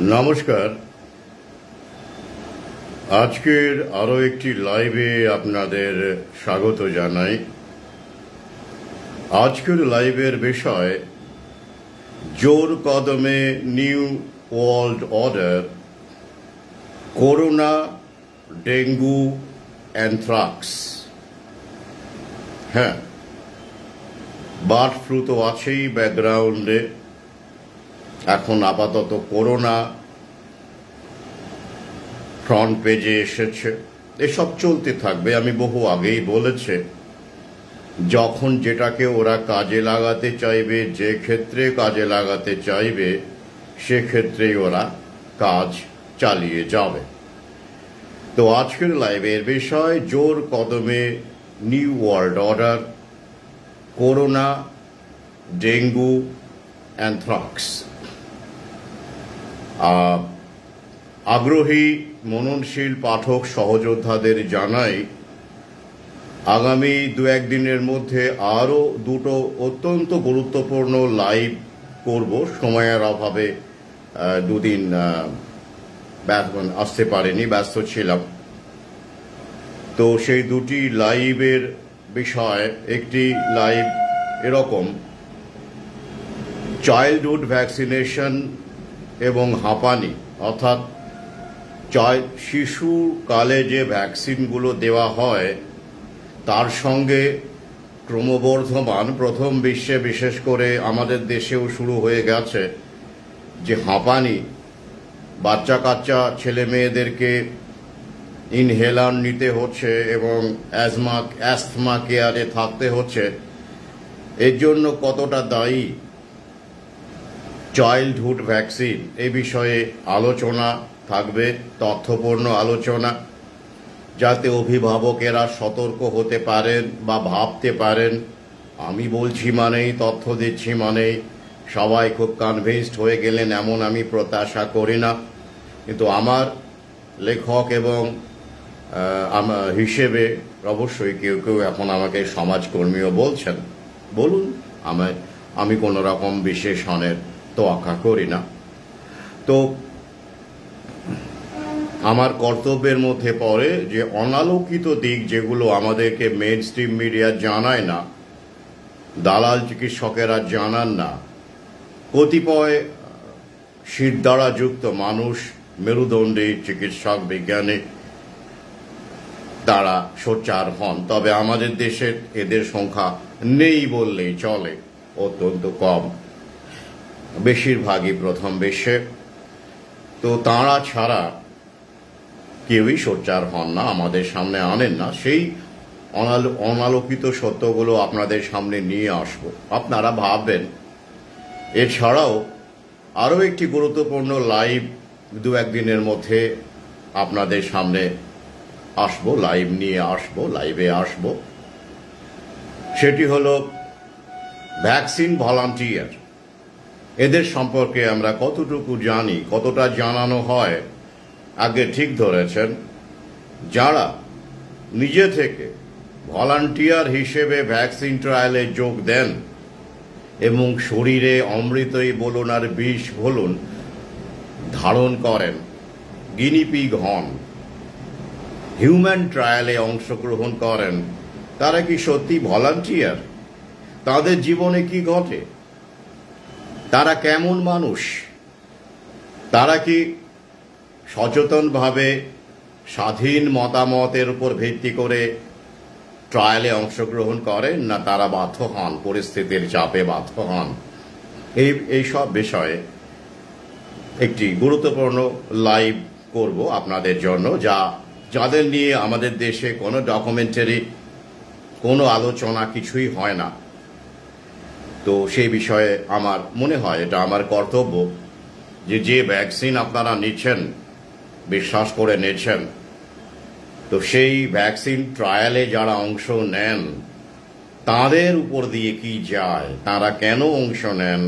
নমস্কার। আজকের আরো একটি লাইভে আপনাদের স্বাগত জানাই। আজকের লাইভের বিষয় জোর কদমে new world order, corona, dengue, anthrax. হ্যাঁ, বার্ড ফ্লু তো আছেই ব্যাকগ্রাউন্ডে। এখন আপাতত করোনা ফ্রন্ট পেজে এসেছে। এসব চলতে থাকবে। আমি বহু আগেই বলেছে, যখন যেটাকে ওরা কাজে লাগাতে চাইবে, যে ক্ষেত্রে কাজে লাগাতে চাইবে, সেক্ষেত্রেই ওরা কাজ চালিয়ে যাবে। তো আজকের লাইভের বিষয় জোর কদমে new world order, corona, dengue, anthrax. আগ্রহী মননশীল পাঠক সহযোদ্ধাদের জানাই, আগামী দু একদিনের মধ্যে আরও দুটো অত্যন্ত গুরুত্বপূর্ণ লাইভ করব। সময়ের অভাবে দুদিন আসতে পারিনি, ব্যস্ত ছিলাম। তো সেই দুটি লাইভের বিষয়, একটি লাইভ এরকম, চাইল্ডহুড ভ্যাকসিনেশন এবং হাঁপানি, অর্থাৎ শিশুকালে যে ভ্যাকসিনগুলো দেওয়া হয় তার সঙ্গে ক্রমবর্ধমান, প্রথম বিশ্বে বিশেষ করে আমাদের দেশেও শুরু হয়ে গেছে যে হাঁপানি, বাচ্চা কাচ্চা ছেলে মেয়েদেরকে ইনহেলার নিতে হচ্ছে এবং অ্যাস্থমা কেয়ারে থাকতে হচ্ছে। এর জন্য কতটা দায়ী চাইল্ডহুড ভ্যাকসিন, এ বিষয়ে আলোচনা থাকবে, তথ্যপূর্ণ আলোচনা, যাতে অভিভাবকেরা সতর্ক হতে পারেন বা ভাবতে পারেন আমি বলছি মানেই, তথ্য দিচ্ছি মানেই সবাই খুব কনভিন্সড হয়ে গেলেন, এমন আমি প্রত্যাশা করি না। কিন্তু আমার লেখক এবং হিসেবে অবশ্যই কেউ কেউ এখন আমাকে সমাজকর্মীও বলছেন, বলুন, আমি কোনো রকম বিশেষণের তোয়াক্কা করি না। তো আমার কর্তব্যের মধ্যে পড়ে যে অনালোকিত দিক যেগুলো আমাদেরকে মেইন স্ট্রিম মিডিয়া জানায় না, দালাল চিকিৎসকেরা জানান না, কতিপয় শিরদাঁড়া যুক্ত মানুষ, মেরুদণ্ডী চিকিৎসক, বিজ্ঞানী, তারা সোচ্চার হন। তবে আমাদের দেশে এদের সংখ্যা নেই বললেই চলে, অত্যন্ত কম, বেশিরভাগই প্রথম বিশ্বে। তো তাঁরা ছাড়া কেউই সোচ্চার হন না, আমাদের সামনে আনেন না। সেই অনালোকিত সত্যগুলো আপনাদের সামনে নিয়ে আসবো, আপনারা ভাববেন। এছাড়াও আরও একটি গুরুত্বপূর্ণ লাইভ দু একদিনের মধ্যে আপনাদের সামনে আসবো, লাইভ নিয়ে আসবো, লাইভে আসবো। সেটি হলো ভ্যাকসিন ভলান্টিয়ার। এদের সম্পর্কে আমরা কতটুকু জানি, কতটা জানানো হয়। আগে ঠিক ধরেছেন, যারা নিজে থেকে ভলান্টিয়ার হিসেবে ভ্যাকসিন ট্রায়ালে যোগ দেন এবং শরীরে অমৃতই বলুন আর বিষ বলুন ধারণ করেন, গিনিপিগ হন, হিউম্যান ট্রায়ালে অংশগ্রহণ করেন, তারা কি সত্যি ভলান্টিয়ার? তাদের জীবনে কি ঘটে? তারা কেমন মানুষ? তারা কি সচেতনভাবে স্বাধীন মতামতের উপর ভিত্তি করে ট্রায়ালে অংশগ্রহণ করেন, না তারা বাধ্য হন, পরিস্থিতির চাপে বাধ্য হন? এই সব বিষয়ে একটি গুরুত্বপূর্ণ লাইভ করব আপনাদের জন্য, যাদের নিয়ে আমাদের দেশে কোনো ডকুমেন্টারি, কোনো আলোচনা কিছুই হয় না। তো সেই বিষয়ে আমার মনে হয় এটা আমার কর্তব্য যে ভ্যাকসিন আপনারা নিচ্ছেন, বিশ্বাস করে নিচ্ছেন, তো সেই ভ্যাকসিন ট্রায়ালে যারা অংশ নেন তাদের উপর দিয়ে কি যায়, তারা কেন অংশ নেন,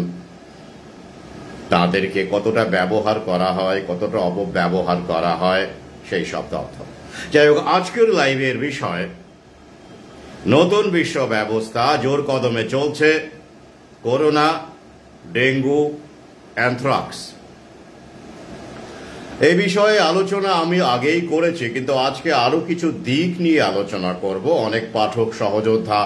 তাদেরকে কতটা ব্যবহার করা হয়, কতটা অপব্যবহার করা হয়, সেই সব তথ্য। যাই হোক, আজকের লাইভের বিষয় নতুন বিশ্ব ব্যবস্থা জোর কদমে চলছে, করোনা, ডেঙ্গু, অ্যানথ্রাক্স। এই বিষয়ে আলোচনা আমি আগেই করেছি, কিন্তু আজকে আরো কিছু দিক নিয়ে আলোচনা করব। অনেক পাঠক সহযোদ্ধা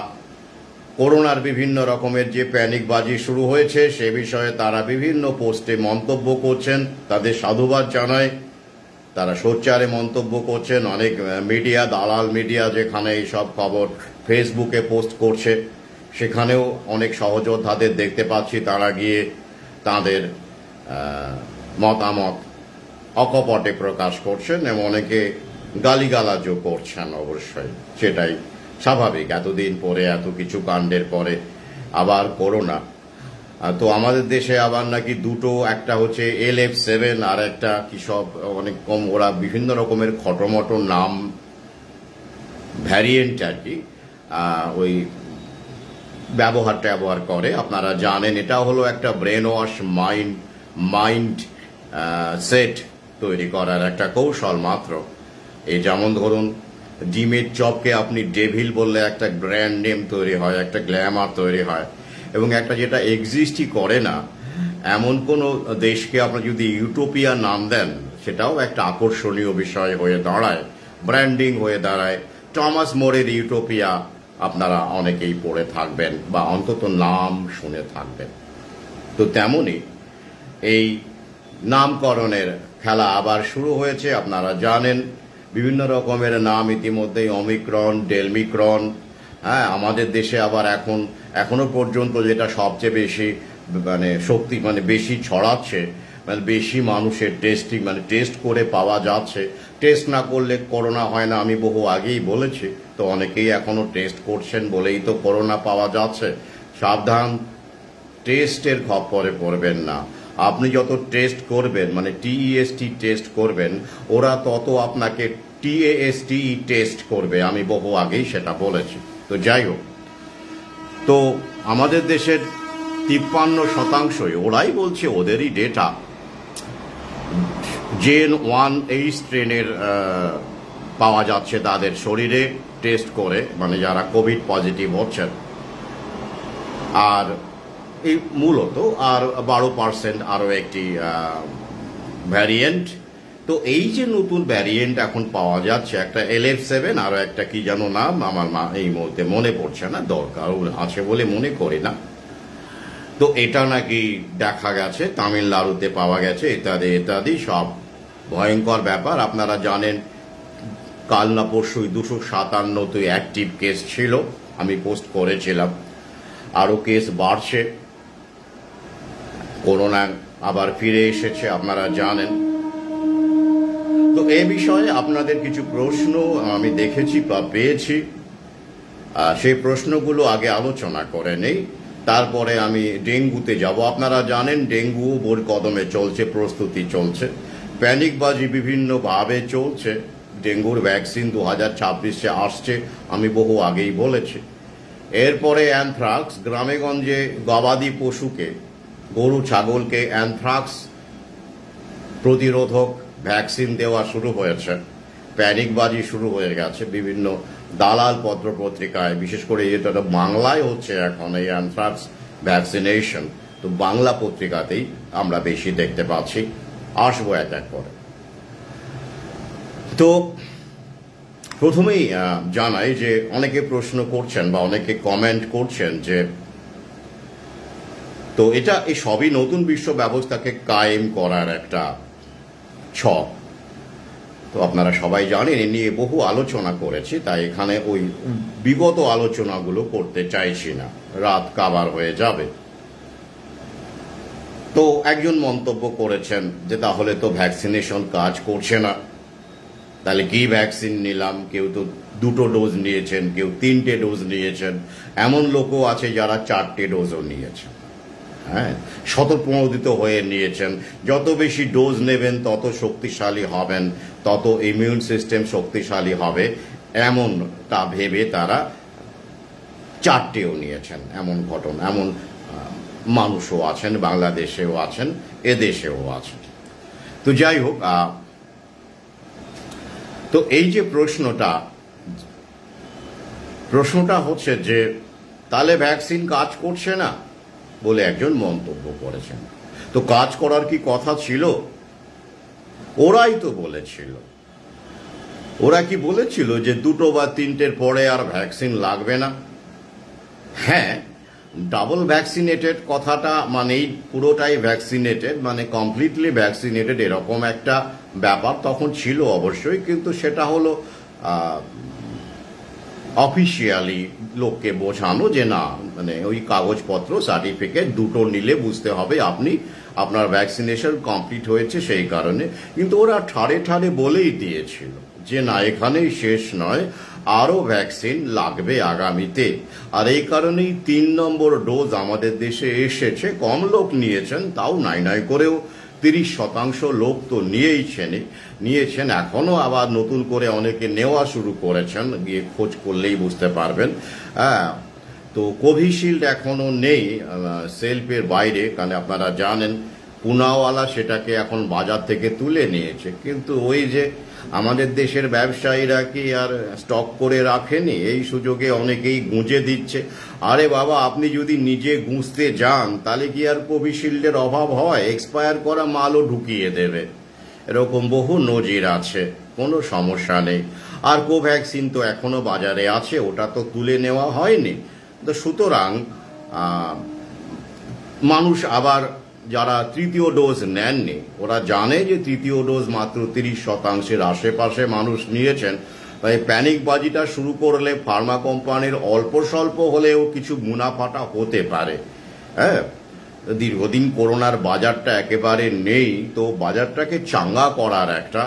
করোনার বিভিন্ন রকমের যে প্যানিকবাজি শুরু হয়েছে সে বিষয়ে তারা বিভিন্ন পোস্টে মন্তব্য করছেন, তাদের সাধুবাদ জানায়। তারা সোচ্চারে মন্তব্য করছেন। অনেক মিডিয়া, দালাল মিডিয়া যেখানে এইসব খবর ফেসবুকে পোস্ট করছে, সেখানেও অনেক সহযোদ্ধাদের দেখতে পাচ্ছি তারা গিয়ে তাদের মতামত অকপটে প্রকাশ করছেন এবং অনেকে গালিগালাজও করছেন। অবশ্যই সেটাই স্বাভাবিক, এতদিন পরে এত কিছু কাণ্ডের পরে আবার করোনা। তো আমাদের দেশে আবার নাকি দুটো, একটা হচ্ছে LF7 আর একটা কি সব অনেক কম, ওরা বিভিন্ন রকমের খটোমটো নাম, ভ্যারিয়েন্ট আর কি ওই ব্যবহার করে। আপনারা জানেন এটা হলো একটা ব্রেন ওয়াশ মাইন্ড সেট তৈরি করার একটা কৌশল মাত্র। এই যেমন ধরুন ডিমের চপকে আপনি ডেভিল বললে একটা ব্র্যান্ড নেম তৈরি হয়, একটা গ্ল্যামার তৈরি হয়, এবং একটা যেটা এক্সিস্টই করে না এমন কোন দেশকে আপনি যদি ইউটোপিয়া নাম দেন সেটাও একটা আকর্ষণীয় বিষয় হয়ে দাঁড়ায়, ব্র্যান্ডিং হয়ে দাঁড়ায়। টমাস মোরের ইউটোপিয়া আপনারা অনেকেই পড়ে থাকবেন বা অন্তত নাম শুনে থাকবেন। তো তেমনি এই নামকরণের খেলা আবার শুরু হয়েছে। আপনারা জানেন বিভিন্ন রকমের নাম ইতিমধ্যেই, অমিক্রন, ডেলমিক্রন। হ্যাঁ, আমাদের দেশে আবার এখনো পর্যন্ত যেটা সবচেয়ে বেশি বেশি ছড়াচ্ছে, বেশি মানুষের টেস্ট করে পাওয়া যাচ্ছে। টেস্ট না করলে করোনা হয় না, আমি বহু আগেই বলেছি। তো অনেকেই এখনো টেস্ট করছেন বলেই তো করোনা পাওয়া যাচ্ছে। সাবধান, টেস্টের খপ্পরে পড়বেন না। আপনি যত টেস্ট করবেন, TEST টেস্ট করবেন, ওরা তত আপনাকে TAST টেস্ট করবে। আমি বহু আগেই সেটা বলেছি। তো যাই হোক, তো আমাদের দেশের 53%, ওরাই বলছে, ওদেরই ডেটা, Gen 1 এই স্ট্রেনের পাওয়া যাচ্ছে তাদের শরীরে টেস্ট করে, যারা কোভিড পজিটিভ হচ্ছেন। আর এই মূলত আর 12% আরো একটি ভ্যারিয়েন্ট। তো এই যে নতুন ভ্যারিয়েন্ট এখন পাওয়া যাচ্ছে, একটা LF7 আর একটা কি যেন নাম, আমার এই মুহূর্তে মনে পড়ছে না, দরকার আছে বলে মনে করি না। তো এটা নাকি দেখা গেছে তামিলনাড়ুতে পাওয়া গেছে, ইত্যাদি ইত্যাদি, সব ভয়ঙ্কর ব্যাপার। আপনারা জানেন কাল না পরশুই 257 অ্যাক্টিভ কেস ছিল, আমি পোস্ট করেছিলাম। আরো কেস বাড়ছে, করোনা আবার ফিরে এসেছে, আপনারা জানেন। তো এ বিষয়ে আপনাদের কিছু প্রশ্ন আমি দেখেছি বা পেয়েছি, সেই প্রশ্নগুলো আগে আলোচনা করে নেই, তারপরে আমি ডেঙ্গুতে যাব। আপনারা জানেন ডেঙ্গু বোর কদমে চলছে, প্রস্তুতি চলছে, প্যানিকবাজি বিভিন্নভাবে চলছে। ডেঙ্গুর ভ্যাকসিন 2026-এ আসছে, আমি বহু আগেই বলেছি। এরপরে অ্যানথ্রাক্স, গ্রামেগঞ্জে গবাদি পশুকে, গরু ছাগলকে অ্যানথ্রাক্স প্রতিরোধক ভ্যাকসিন দেওয়া শুরু হয়েছে। প্যানিকবাজি শুরু হয়ে গেছে বিভিন্ন দালাল পত্র পত্রিকায়, বিশেষ করে এটা বাংলায় হচ্ছে এখন এই অ্যানথ্রাক্স ভ্যাকসিনেশন। তো বাংলা পত্রিকাতেই আমরা বেশি দেখতে পাচ্ছি। আসবো এক এক করে। তো প্রথমেই জানাই যে অনেকে প্রশ্ন করছেন বা অনেকে কমেন্ট করছেন যে তো এটা এই সবই নতুন বিশ্ব ব্যবস্থাকে কায়েম করার একটা ছক। তো আপনারা সবাই জানেন, এ নিয়ে বহু আলোচনা করেছি, তাই এখানে ওই বিগত আলোচনাগুলো করতে চাইছি না, রাত কাবার হয়ে যাবে। তো একজন মন্তব্য করেছেন যে তাহলে তো ভ্যাকসিনেশন কাজ করছে না, তাহলে কি ভ্যাকসিন নিলাম? কেউ তো 2টো ডোজ নিয়েছেন, কেউ 3টে ডোজ নিয়েছেন, এমন লোকও আছে যারা 4টে ডোজও নিয়েছেন। হ্যাঁ, স্বতঃপ্রণোদিত হয়ে নিয়েছেন। যত বেশি ডোজ নেবেন তত শক্তিশালী হবেন, তত ইমিউন সিস্টেম শক্তিশালী হবে, এমনটা ভেবে তারা 4টেও নিয়েছেন। এমন ঘটনা, এমন মানুষও আছেন, বাংলাদেশেও আছেন, এদেশেও আছেন। তো যাই হোক, তো এই যে প্রশ্নটা হচ্ছে যে তাহলে ভ্যাকসিন কাজ করছে না বলে একজন মন্তব্য করেছেন। তো কাজ করার কি কথা ছিল? ওরাই তো বলেছিল, ওরা কি বলেছিল যে 2টো বা 3টের পরে আর ভ্যাকসিন লাগবে না? হ্যাঁ, ডাবল ভ্যাকসিনেটেড কথাটা মানেই পুরোটাই ভ্যাকসিনেটেড, মানে কমপ্লিটলি ভ্যাকসিনেটেড এরকম একটা ব্যাপার তখন ছিল অবশ্যই, কিন্তু সেটা হলো অফিসিয়ালি লোককে বোঝানো যে না, মানে ওই কাগজপত্র সার্টিফিকেট 2টো নিলে বুঝতে হবে আপনি আপনার ভ্যাকসিনেশন কমপ্লিট হয়েছে সেই কারণে। কিন্তু ওরা ঠাড়ে ঠাড়ে বলেই দিয়েছিল যে না, এখানেই শেষ নয়, আরও ভ্যাকসিন লাগবে আগামীতে। আর এই কারণেই 3 নম্বর ডোজ আমাদের দেশে এসেছে। কম লোক নিয়েছেন, তাও নাই করেও 30% লোক তো নিয়েছেন। এখনো আবার নতুন করে অনেকে নেওয়া শুরু করেছেন, গিয়ে খোঁজ করলেই বুঝতে পারবেন। হ্যাঁ, তো কোভিশিল্ড এখনো নেই সেলফের বাইরে, কারণ আপনারা জানেন পুনাওয়ালা সেটাকে এখন বাজার থেকে তুলে নিয়েছে। কিন্তু ওই যে আমাদের দেশের ব্যবসায়ীরা কি আর স্টক করে রাখেনি? এই সুযোগে অনেকেই গুঁজে দিচ্ছে। আরে বাবা, আপনি যদি নিজে গুঁজতে যান তাহলে কি আর কোভিশিল্ডের অভাব হয়? এক্সপায়ার করা মালও ঢুকিয়ে দেবে, এরকম বহু নজির আছে, কোনো সমস্যা নেই। আর কোভ্যাক্সিন তো এখনো বাজারে আছে, ওটা তো তুলে নেওয়া হয়নি। তো সুতরাং মানুষ আবার যারা 3য় ডোজ নেননি, ওরা জানে যে 3য় ডোজ মাত্র 30% আশেপাশে মানুষ নিয়েছেন। তাই প্যানিকবাজিটা শুরু করলে ফার্মা কোম্পানির অল্প স্বল্প হলেও কিছু মুনাফাটা হতে পারে। হ্যাঁ, দীর্ঘদিন করোনার বাজারটা একেবারে নেই, তো বাজারটাকে চাঙ্গা করার একটা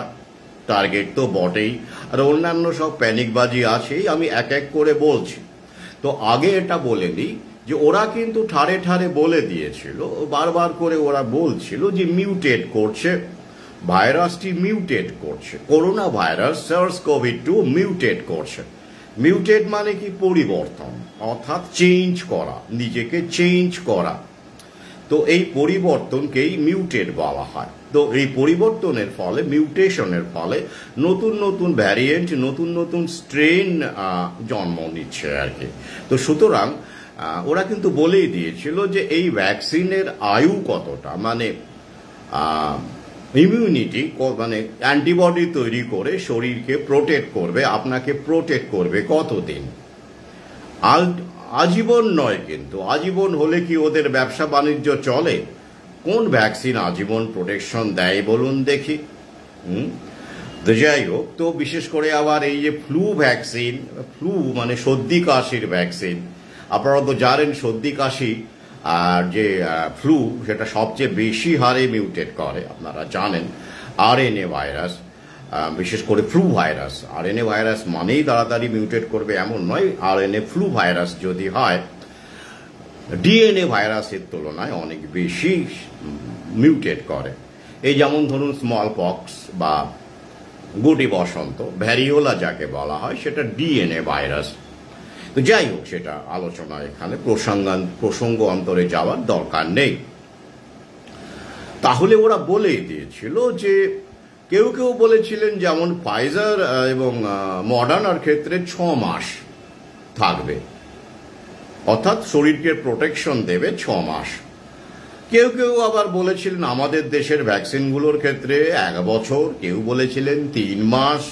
টার্গেট তো বটেই। আর অন্যান্য সব প্যানিকবাজি আছেই, আমি এক এক করে বলছি। তো আগে এটা বলে দিই যে ওরা কিন্তু ঠাড়ে ঠাড়ে বলে দিয়েছিল, বারবার করে ওরা বলছিল যে মিউটেট করছে, ভাইরাসটি মিউটেট করছে, করোনা ভাইরাস SARS-CoV-2 মিউটেট করছে। মিউটেট মানে কি? পরিবর্তন, অর্থাৎ চেঞ্জ করা, নিজেকে চেঞ্জ করা। তো এই পরিবর্তনকেই মিউটেট বলা হয়। তো এই পরিবর্তনের ফলে, মিউটেশনের ফলে নতুন নতুন ভ্যারিয়েন্ট, নতুন নতুন স্ট্রেন জন্ম নিচ্ছে আর কি। তো সুতরাং ওরা কিন্তু বলেই দিয়েছিল যে এই ভ্যাকসিনের আয়ু কতটা, মানে ইমিউনিটি, মানে অ্যান্টিবডি তৈরি করে শরীরকে প্রোটেক্ট করবে, আপনাকে প্রোটেক্ট করবে কতদিন? আজীবন নয়। কিন্তু আজীবন হলে কি ওদের ব্যবসা বাণিজ্য চলে? কোন ভ্যাকসিন আজীবন প্রোটেকশন দেয় বলুন দেখি? তো যাই হোক, তো বিশেষ করে আবার এই যে ফ্লু ভ্যাকসিন, ফ্লু মানে সর্দি কাশির ভ্যাকসিন, আপনারা তো জানেন সর্দি কাশি আর যে ফ্লু সেটা সবচেয়ে বেশি হারে মিউটেট করে, আপনারা জানেন। RNA ভাইরাস, বিশেষ করে ফ্লু ভাইরাস, RNA ভাইরাস মানেই তাড়াতাড়ি মিউটেট করবে এমন নয়। RNA ফ্লু ভাইরাস যদি হয়, DNA ভাইরাসের তুলনায় অনেক বেশি মিউটেট করে। এই যেমন ধরুন স্মল পক্স বা গুটি বসন্ত, ভ্যারিওলা যাকে বলা হয়, সেটা DNA ভাইরাস। তো যাই হোক, সেটা আলোচনা এখানে প্রসঙ্গ অন্তরে যাওয়ার দরকার নেই। তাহলে ওরা বলেই দিয়েছিল যে কেউ বলেছিলেন যেমন ফাইজার এবং মডার্নার ক্ষেত্রে 6 মাস থাকবে, অর্থাৎ শরীরকে প্রোটেকশন দেবে 6 মাস। কেউ আবার বলেছিলেন আমাদের দেশের ভ্যাকসিনগুলোর ক্ষেত্রে 1 বছর, কেউ বলেছিলেন 3 মাস।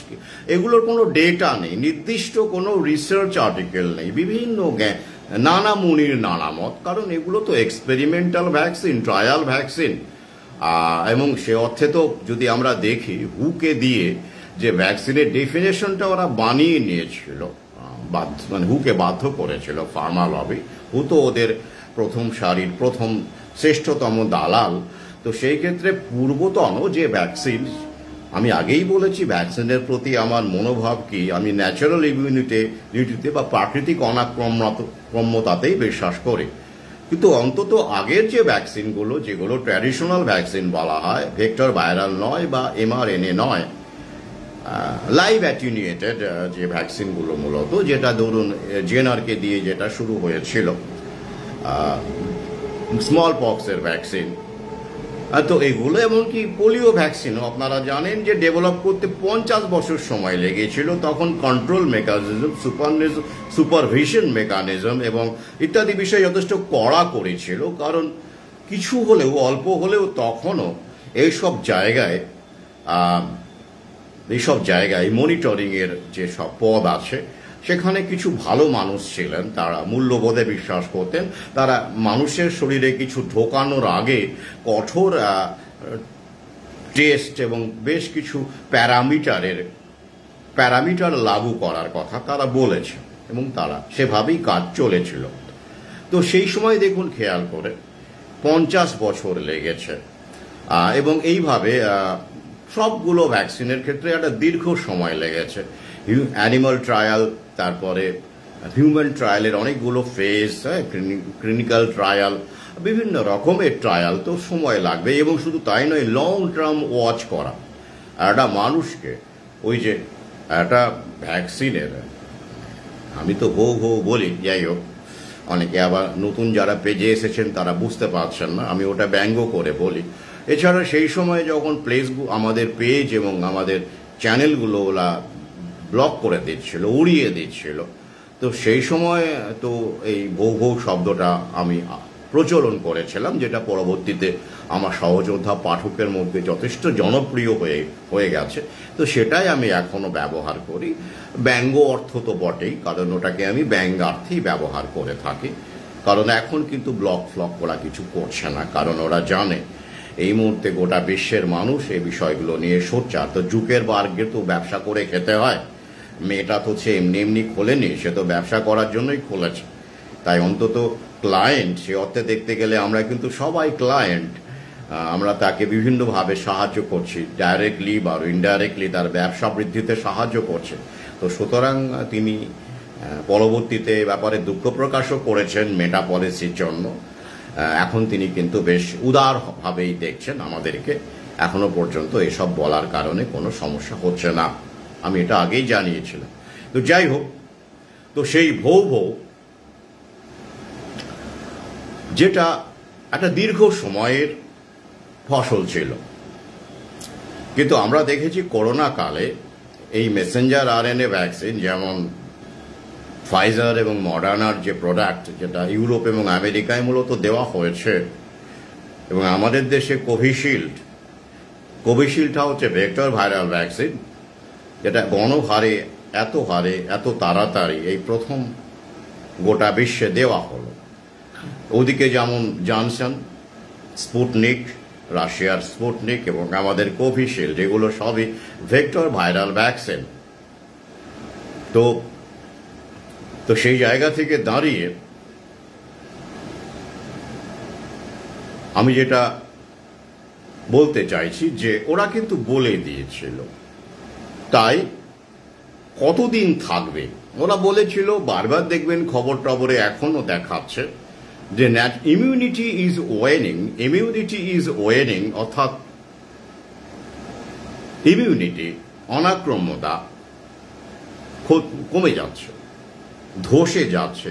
এগুলোর কোনো ডেটা নেই, নির্দিষ্ট কোনো রিসার্চ আর্টিকেল নেই, বিভিন্ন নানা মুনির নানা মত, কারণ এগুলো তো এক্সপেরিমেন্টাল ভ্যাকসিন, ট্রায়াল ভ্যাকসিন। এবং সে অর্থে তো যদি আমরা দেখি, হুকে দিয়ে যে ভ্যাকসিনের ডেফিনেশনটা ওরা বানিয়ে নিয়েছিল, মানে হুকে বাধ্য করেছিল ফার্মা লবি। হু তো ওদের প্রথম সারির শ্রেষ্ঠতম দালাল। তো সেই ক্ষেত্রে পূর্বতন যে ভ্যাকসিন, আমি আগেই বলেছি ভ্যাকসিনের প্রতি আমার মনোভাব কি, আমি ন্যাচারাল ইমিউনিটিতে বা প্রাকৃতিক অনাক্রম্যতাতেই বিশ্বাস করি। কিন্তু অন্তত আগের যে ভ্যাকসিনগুলো, যেগুলো ট্র্যাডিশনাল ভ্যাকসিন বলা হয়, ভেক্টর ভাইরাল নয় বা mRNA নয়, লাইভ অ্যাটিনিউয়েটেড যে ভ্যাকসিনগুলো মূলত, যেটা ধরুন জেনারকে দিয়ে যেটা শুরু হয়েছিল, স্মল পক্সের ভ্যাকসিন, তো এগুলো এমনকি পোলিও ভ্যাকসিনও আপনারা জানেন যে ডেভেলপ করতে 50 বছর সময় লেগেছিল। তখন কন্ট্রোল মেকানিজম, সুপারভিশন মেকানিজম এবং ইত্যাদি বিষয় যথেষ্ট কড়া করেছিল, কারণ কিছু হলেও, অল্প হলেও তখনও এইসব জায়গায় এইসব জায়গায় মনিটরিংয়ের যে সব পদ আছে সেখানে কিছু ভালো মানুষ ছিলেন, তারা মূল্যবোধে বিশ্বাস করতেন। তারা মানুষের শরীরে কিছু ঢোকানোর আগে কঠোর টেস্ট এবং বেশ কিছু প্যারামিটার লাগু করার কথা তারা বলেছে এবং তারা সেভাবেই কাজ চলেছিল। তো সেই সময় দেখুন খেয়াল করে 50 বছর লেগেছে এবং এইভাবে সবগুলো ভ্যাকসিনের ক্ষেত্রে একটা দীর্ঘ সময় লেগেছে। অ্যানিমাল ট্রায়াল, তারপরে হিউম্যান ট্রায়ালের অনেকগুলো ফেজ, ক্লিনিক্যাল ট্রায়াল, বিভিন্ন রকমের ট্রায়াল, তো সময় লাগবে। এবং শুধু তাই নয়, লং টার্ম ওয়াচ করা একটা মানুষকে, ওই যে একটা ভ্যাকসিনের, আমি তো হো বলি, যাই হোক, অনেকে আবার নতুন যারা পেজে এসেছেন তারা বুঝতে পারছেন না, আমি ওটা ব্যঙ্গ করে বলি। এছাড়া সেই সময় যখন আমাদের পেজ এবং আমাদের চ্যানেলগুলো ওরা ব্লক করে দিচ্ছিল, উড়িয়ে দিচ্ছিল, তো সেই সময় তো এই ভৌ শব্দটা আমি প্রচলন করেছিলাম, যেটা পরবর্তীতে আমার সহযোদ্ধা পাঠকের মধ্যে যথেষ্ট জনপ্রিয় হয়ে গেছে। তো সেটাই আমি এখনো ব্যবহার করি। ব্যঙ্গ অর্থ তো বটেই, কারণ ওটাকে আমি ব্যঙ্গার্থেই ব্যবহার করে থাকি। কারণ এখন কিন্তু ব্লক ফ্লক ওরা কিছু করছে না, কারণ ওরা জানে এই মুহূর্তে গোটা বিশ্বের মানুষ এই বিষয়গুলো নিয়ে সোচ্চার। তো যুগের বার্গে তো ব্যবসা করে খেতে হয়, মেয়েটা তো সে এমনি খোলেনি, সে তো ব্যবসা করার জন্যই খুলেছে। তাই অন্তত ক্লায়েন্ট সে অর্থে দেখতে গেলে আমরা কিন্তু সবাই ক্লায়েন্ট। আমরা তাকে বিভিন্নভাবে সাহায্য করছি, ডাইরেক্টলি বা ইনডাইরেক্টলি তার ব্যবসা বৃদ্ধিতে সাহায্য করছে। তো সুতরাং তিনি পরবর্তীতে ব্যাপারে দুঃখ প্রকাশও করেছেন মেটা পলিসির জন্য। এখন তিনি কিন্তু বেশ উদারভাবেই দেখছেন আমাদেরকে। এখনো পর্যন্ত এসব বলার কারণে কোনো সমস্যা হচ্ছে না, আমি এটা আগেই জানিয়েছিলাম। তো যাই হোক, তো সেই ভৌ যেটা একটা দীর্ঘ সময়ের ফসল ছিল, কিন্তু আমরা দেখেছি করোনা কালে এই মেসেঞ্জার আরএনএ ভ্যাকসিন, যেমন ফাইজার এবং মডার্নার যে প্রোডাক্ট, যেটা ইউরোপ এবং আমেরিকায় মূলত দেওয়া হয়েছে, এবং আমাদের দেশে কোভিশিল্ডটা হচ্ছে ভেক্টর ভাইরাল ভ্যাকসিন, যেটা গণহারে এত তাড়াতাড়ি এই প্রথম গোটা বিশ্বে দেওয়া হলো। ওদিকে যেমন জনসন, স্পুটনিক, রাশিয়ার স্পুটনিক এবং আমাদের কোভিশিল্ড, এগুলো সবই ভেক্টর ভাইরাল ভ্যাকসিন। তো সেই জায়গা থেকে দাঁড়িয়ে আমি যেটা বলতে চাইছি যে ওরা কিন্তু বলে দিয়েছিল, তাই কতদিন থাকবে ওরা বলেছিল। বারবার দেখবেন খবর টবরে এখনো দেখাচ্ছে যে ইমিউনিটি ইজ ওয়েনিং, অর্থাৎ ইমিউনিটি, অনাক্রম্যতা কমে যাচ্ছে, ধসে যাচ্ছে,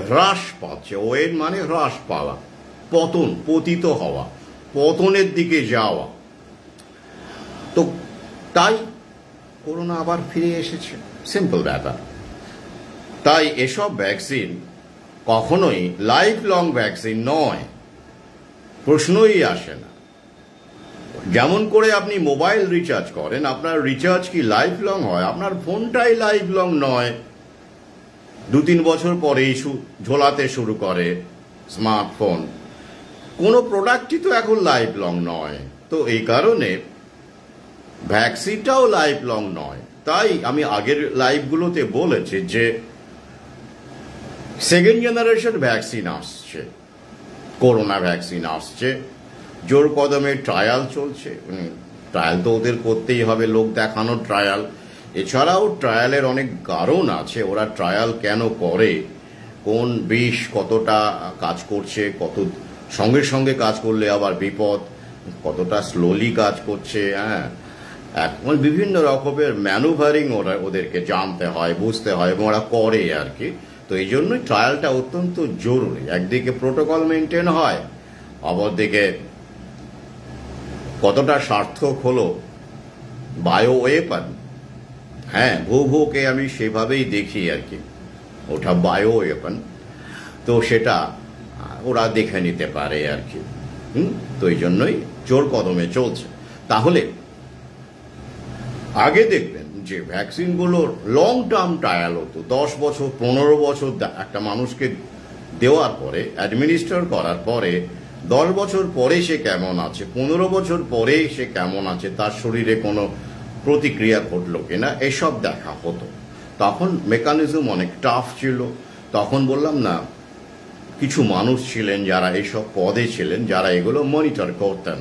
হ্রাস পাচ্ছে। ওয়েন মানে হ্রাস পাওয়া, পতিত হওয়া, পতনের দিকে যাওয়া। তো তাই করোনা আবার ফিরে এসেছে, সিম্পল ব্যাপার। তাই এসব ভ্যাকসিন কখনোই লাইফ লং ভ্যাকসিন নয়, প্রশ্নই আসে না। যেমন করে আপনি মোবাইল রিচার্জ করেন, আপনার রিচার্জ কি লাইফ লং হয়? আপনার ফোনটাই লাইফ লং নয়, 2-3 বছর পরেই ঝোলাতে শুরু করে স্মার্টফোন। কোনো প্রোডাক্টই তো এখন লাইফ লং নয়। তো এই কারণে ভ্যাকসিনটাও লাইফ লং নয়। তাই আমি আগের লাইভগুলোতে বলেছি যে সেকেন্ড জেনারেশন ভ্যাকসিন আসছে, করোনা ভ্যাকসিন আসছে, জোর কদমে ট্রায়াল চলছে। ট্রায়াল তো ওদের করতেই হবে, লোক দেখানোর ট্রায়াল। এছাড়াও ট্রায়ালের অনেক কারণ আছে, ওরা ট্রায়াল কেন করে, কোন বিষ কতটা কাজ করছে, কত সঙ্গে সঙ্গে কাজ করলে আবার বিপদ, কতটা স্লোলি কাজ করছে। হ্যাঁ, এখন বিভিন্ন রকমের ম্যানুভারিং ওদেরকে জানতে হয়, বুঝতে হয়, এবং ওরা করে আর কি। তো এই জন্যই ট্রায়ালটা অত্যন্ত জরুরি। একদিকে প্রোটোকল মেনটেন হয়, অপরদিকে কতটা সার্থক হলো বায়ো ওয়েপন। হ্যাঁ, ভৌকে আমি সেভাবেই দেখি আর কি, ওটা বায়ো ওয়েপন, তো সেটা ওরা দেখে নিতে পারে আর কি। তো এই জন্যই জোর কদমে চলছে। তাহলে আগে দেখবেন যে ভ্যাকসিনগুলো লং টার্ম ট্রায়াল হতো, 10 বছর 15 বছর একটা মানুষকে দেওয়ার পরে, অ্যাডমিনিস্টার করার পরে 10 বছর পরে সে কেমন আছে, 15 বছর পরে সে কেমন আছে, তার শরীরে কোনো প্রতিক্রিয়া ঘটলো কিনা এসব দেখা হতো। তখন মেকানিজম অনেক টাফ ছিল। তখন বললাম না, কিছু মানুষ ছিলেন যারা এইসব পদে ছিলেন, যারা এগুলো মনিটর করতেন।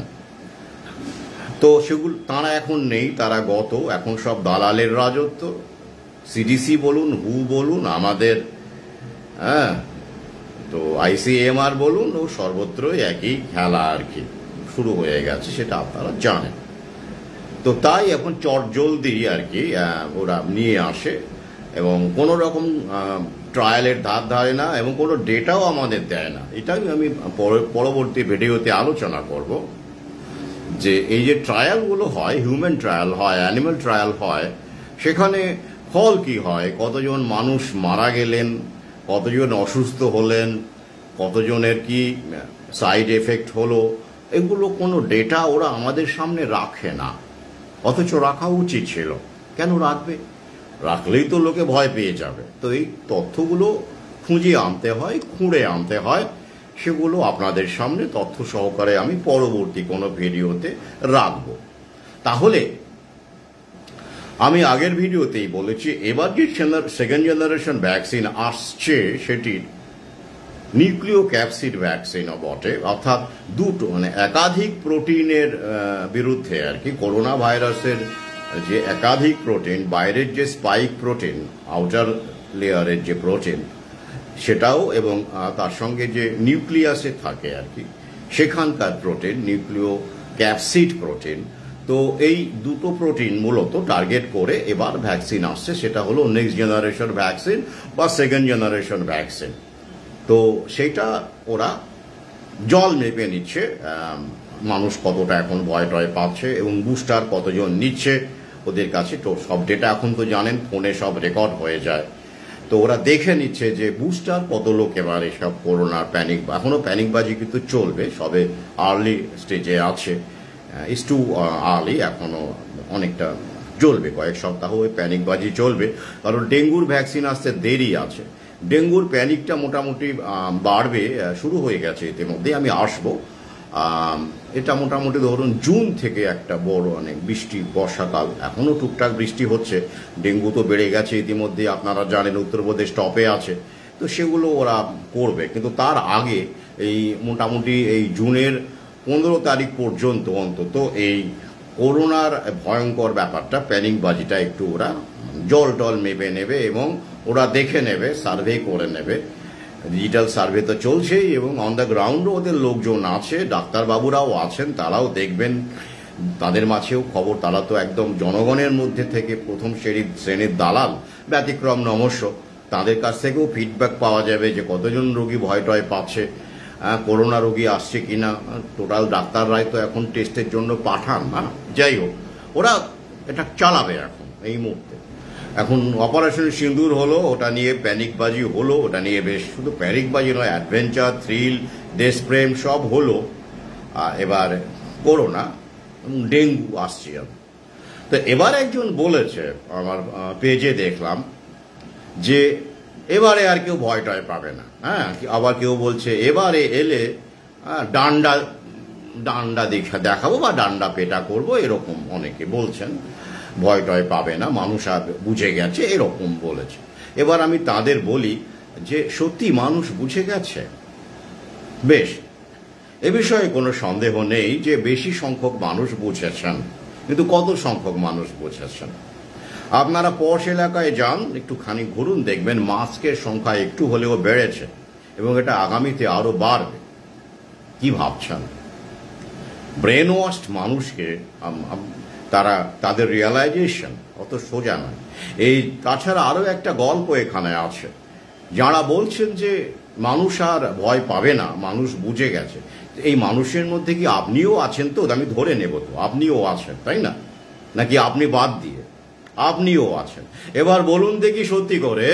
তো সেগুলো তারা এখন নেই, তারা গত। এখন সব দালালের রাজত্ব। সিডিসি বলুন, হু বলুন, আমাদের তো ICMR বলুন, ও সর্বত্রই একই খেলা আর কি শুরু হয়ে গেছে, সেটা আপনারা জানেন। তো তাই এখন চটজলদি আর কি ওরা নিয়ে আসে এবং কোনো রকম ট্রায়ালের ধার ধারে না এবং কোনো ডেটাও আমাদের দেয় না। এটাই আমি পরবর্তী ভিডিওতে আলোচনা করব যে এই যে ট্রায়ালগুলো হয়, হিউম্যান ট্রায়াল হয়, অ্যানিম্যাল ট্রায়াল হয়, সেখানে ফল কি হয়, কতজন মানুষ মারা গেলেন, কতজন অসুস্থ হলেন, কতজনের কি সাইড এফেক্ট হলো, এগুলো কোনো ডেটা ওরা আমাদের সামনে রাখে না। অথচ রাখা উচিত ছিল। কেন রাখবে? রাখলেই তো লোকে ভয় পেয়ে যাবে। তো এই তথ্যগুলো খুঁজে আনতে হয়, খুঁড়ে আনতে হয়, সেগুলো আপনাদের সামনে তথ্য সহকারে আমি পরবর্তী কোনো ভিডিওতে রাখব। তাহলে আমি আগের ভিডিওতেই বলেছি, এবার যে সেকেন্ড জেনারেশন ভ্যাকসিন আসছে সেটি নিউক্লিও ক্যাপসিড ভ্যাকসিন বটে, অর্থাৎ দুটো মানে একাধিক প্রোটিনের বিরুদ্ধে আর কি। করোনা ভাইরাসের যে একাধিক প্রোটিন, বাইরের যে স্পাইক প্রোটিন, আউটার লেয়ারের যে প্রোটিন সেটাও, এবং তার সঙ্গে যে নিউক্লিয়াসে থাকে আর কি সেখানকার প্রোটিন, নিউক্লিও ক্যাপসিড প্রোটিন। তো এই দুটো প্রোটিন মূলত টার্গেট করে এবার ভ্যাকসিন আসছে, সেটা হলো নেক্সট জেনারেশন ভ্যাকসিন বা সেকেন্ড জেনারেশন ভ্যাকসিন। তো সেটা ওরা জল মেপে নিচ্ছে, মানুষ কতটা এখন ভয় টয় পাচ্ছে এবং বুস্টার কতজন নিচ্ছে ওদের কাছে। তো সব ডেটা এখন তো জানেন ফোনে সব রেকর্ড হয়ে যায়। তো ওরা দেখে নিচ্ছে যে বুস্টার কত লোক এবার এসব করোনার প্যানিক, এখনো প্যানিকবাজি কিন্তু চলবে, সবে আর্লি স্টেজে আছে, ইস টু আর্লি, এখনো অনেকটা চলবে, কয়েক সপ্তাহ ওই প্যানিকবাজি চলবে। কারণ ডেঙ্গুর ভ্যাকসিন আসতে দেরি আছে। ডেঙ্গুর প্যানিকটা মোটামুটি বাড়বে, শুরু হয়ে গেছে ইতিমধ্যে, আমি আসবো। এটা মোটামুটি ধরুন জুন থেকে একটা বড় অনেক বৃষ্টি, বর্ষাকাল, এখনো টুকটাক বৃষ্টি হচ্ছে। ডেঙ্গু তো বেড়ে গেছে ইতিমধ্যে, আপনারা জানেন উত্তরপ্রদেশ টপে আছে। তো সেগুলো ওরা করবে, কিন্তু তার আগে এই মোটামুটি এই জুনের 15 তারিখ পর্যন্ত অন্তত এই করোনার ভয়ঙ্কর ব্যাপারটা, প্যানিকবাজিটা একটু ওরা জল টল মেপে নেবে এবং ওরা দেখে নেবে, সার্ভে করে নেবে। ডিজিটাল সার্ভে তো চলছেই এবং অন দ্য গ্রাউন্ডও ওদের লোকজন আছে, ডাক্তারবাবুরাও আছেন, তারাও দেখবেন, তাদের মাঝেও খবর। তারা তো একদম জনগণের মধ্যে থেকে প্রথম শ্রেণীর দালাল, ব্যতিক্রম নমস্য। তাদের কাছ থেকেও ফিডব্যাক পাওয়া যাবে যে কতজন রোগী ভয় টয় পাচ্ছে, করোনা রোগী আসছে কিনা। টোটাল ডাক্তাররাই তো এখন টেস্টের জন্য পাঠান না। যাই হোক, ওরা এটা চালাবে এখন এই মুহূর্তে। এখন অপারেশন সিন্দুর হলো, ওটা নিয়ে প্যানিকবাজি হলো, ওটা নিয়ে বেশ, শুধু প্যানিকবাজি নয়, অ্যাডভেঞ্চার, থ্রিল, দেশপ্রেম সব হলো। এবার করোনা, ডেঙ্গু আসছে। তো এবার একজন বলেছে, আমার পেজে দেখলাম, যে এবারে আর কেউ ভয় টয় পাবে না। আবার কেউ বলছে এবারে এলে ডান্ডা দেখাবো বা ডান্ডা পেটা করবো, এরকম অনেকে বলছেন। ভয় টয় পাবে না, মানুষ আর বুঝে গেছে, এরকম বলেছে। এবার আমি তাদের বলি যে সত্যি মানুষ বুঝে গেছে? বেশ, এ বিষয়ে কোনো সন্দেহ নেই যে বেশি সংখ্যক মানুষ বুঝেছেন, কিন্তু কত সংখ্যক মানুষ বুঝেছেন? আপনারা পশ এলাকায় যান, একটুখানি ঘুরুন, দেখবেন মাস্কের সংখ্যা একটু হলেও বেড়েছে এবং এটা আগামীতে আরো বাড়বে। কি ভাবছেন? ব্রেন ওয়াশড মানুষকে তাদের রিয়েলাইজেশন অত সোজা নয়। এই তাছাড়া আরো একটা গল্প এখানে আছে। যারা বলছেন যে মানুষ আর ভয় পাবে না, মানুষ বুঝে গেছে, এই মানুষের মধ্যে কি আপনিও আছেন? তো আমি ধরে নেব তো আপনিও আছেন, তাই না? নাকি আপনি বাদ দিয়ে? আপনিও আছেন। এবার বলুন দেখি, সত্যি করে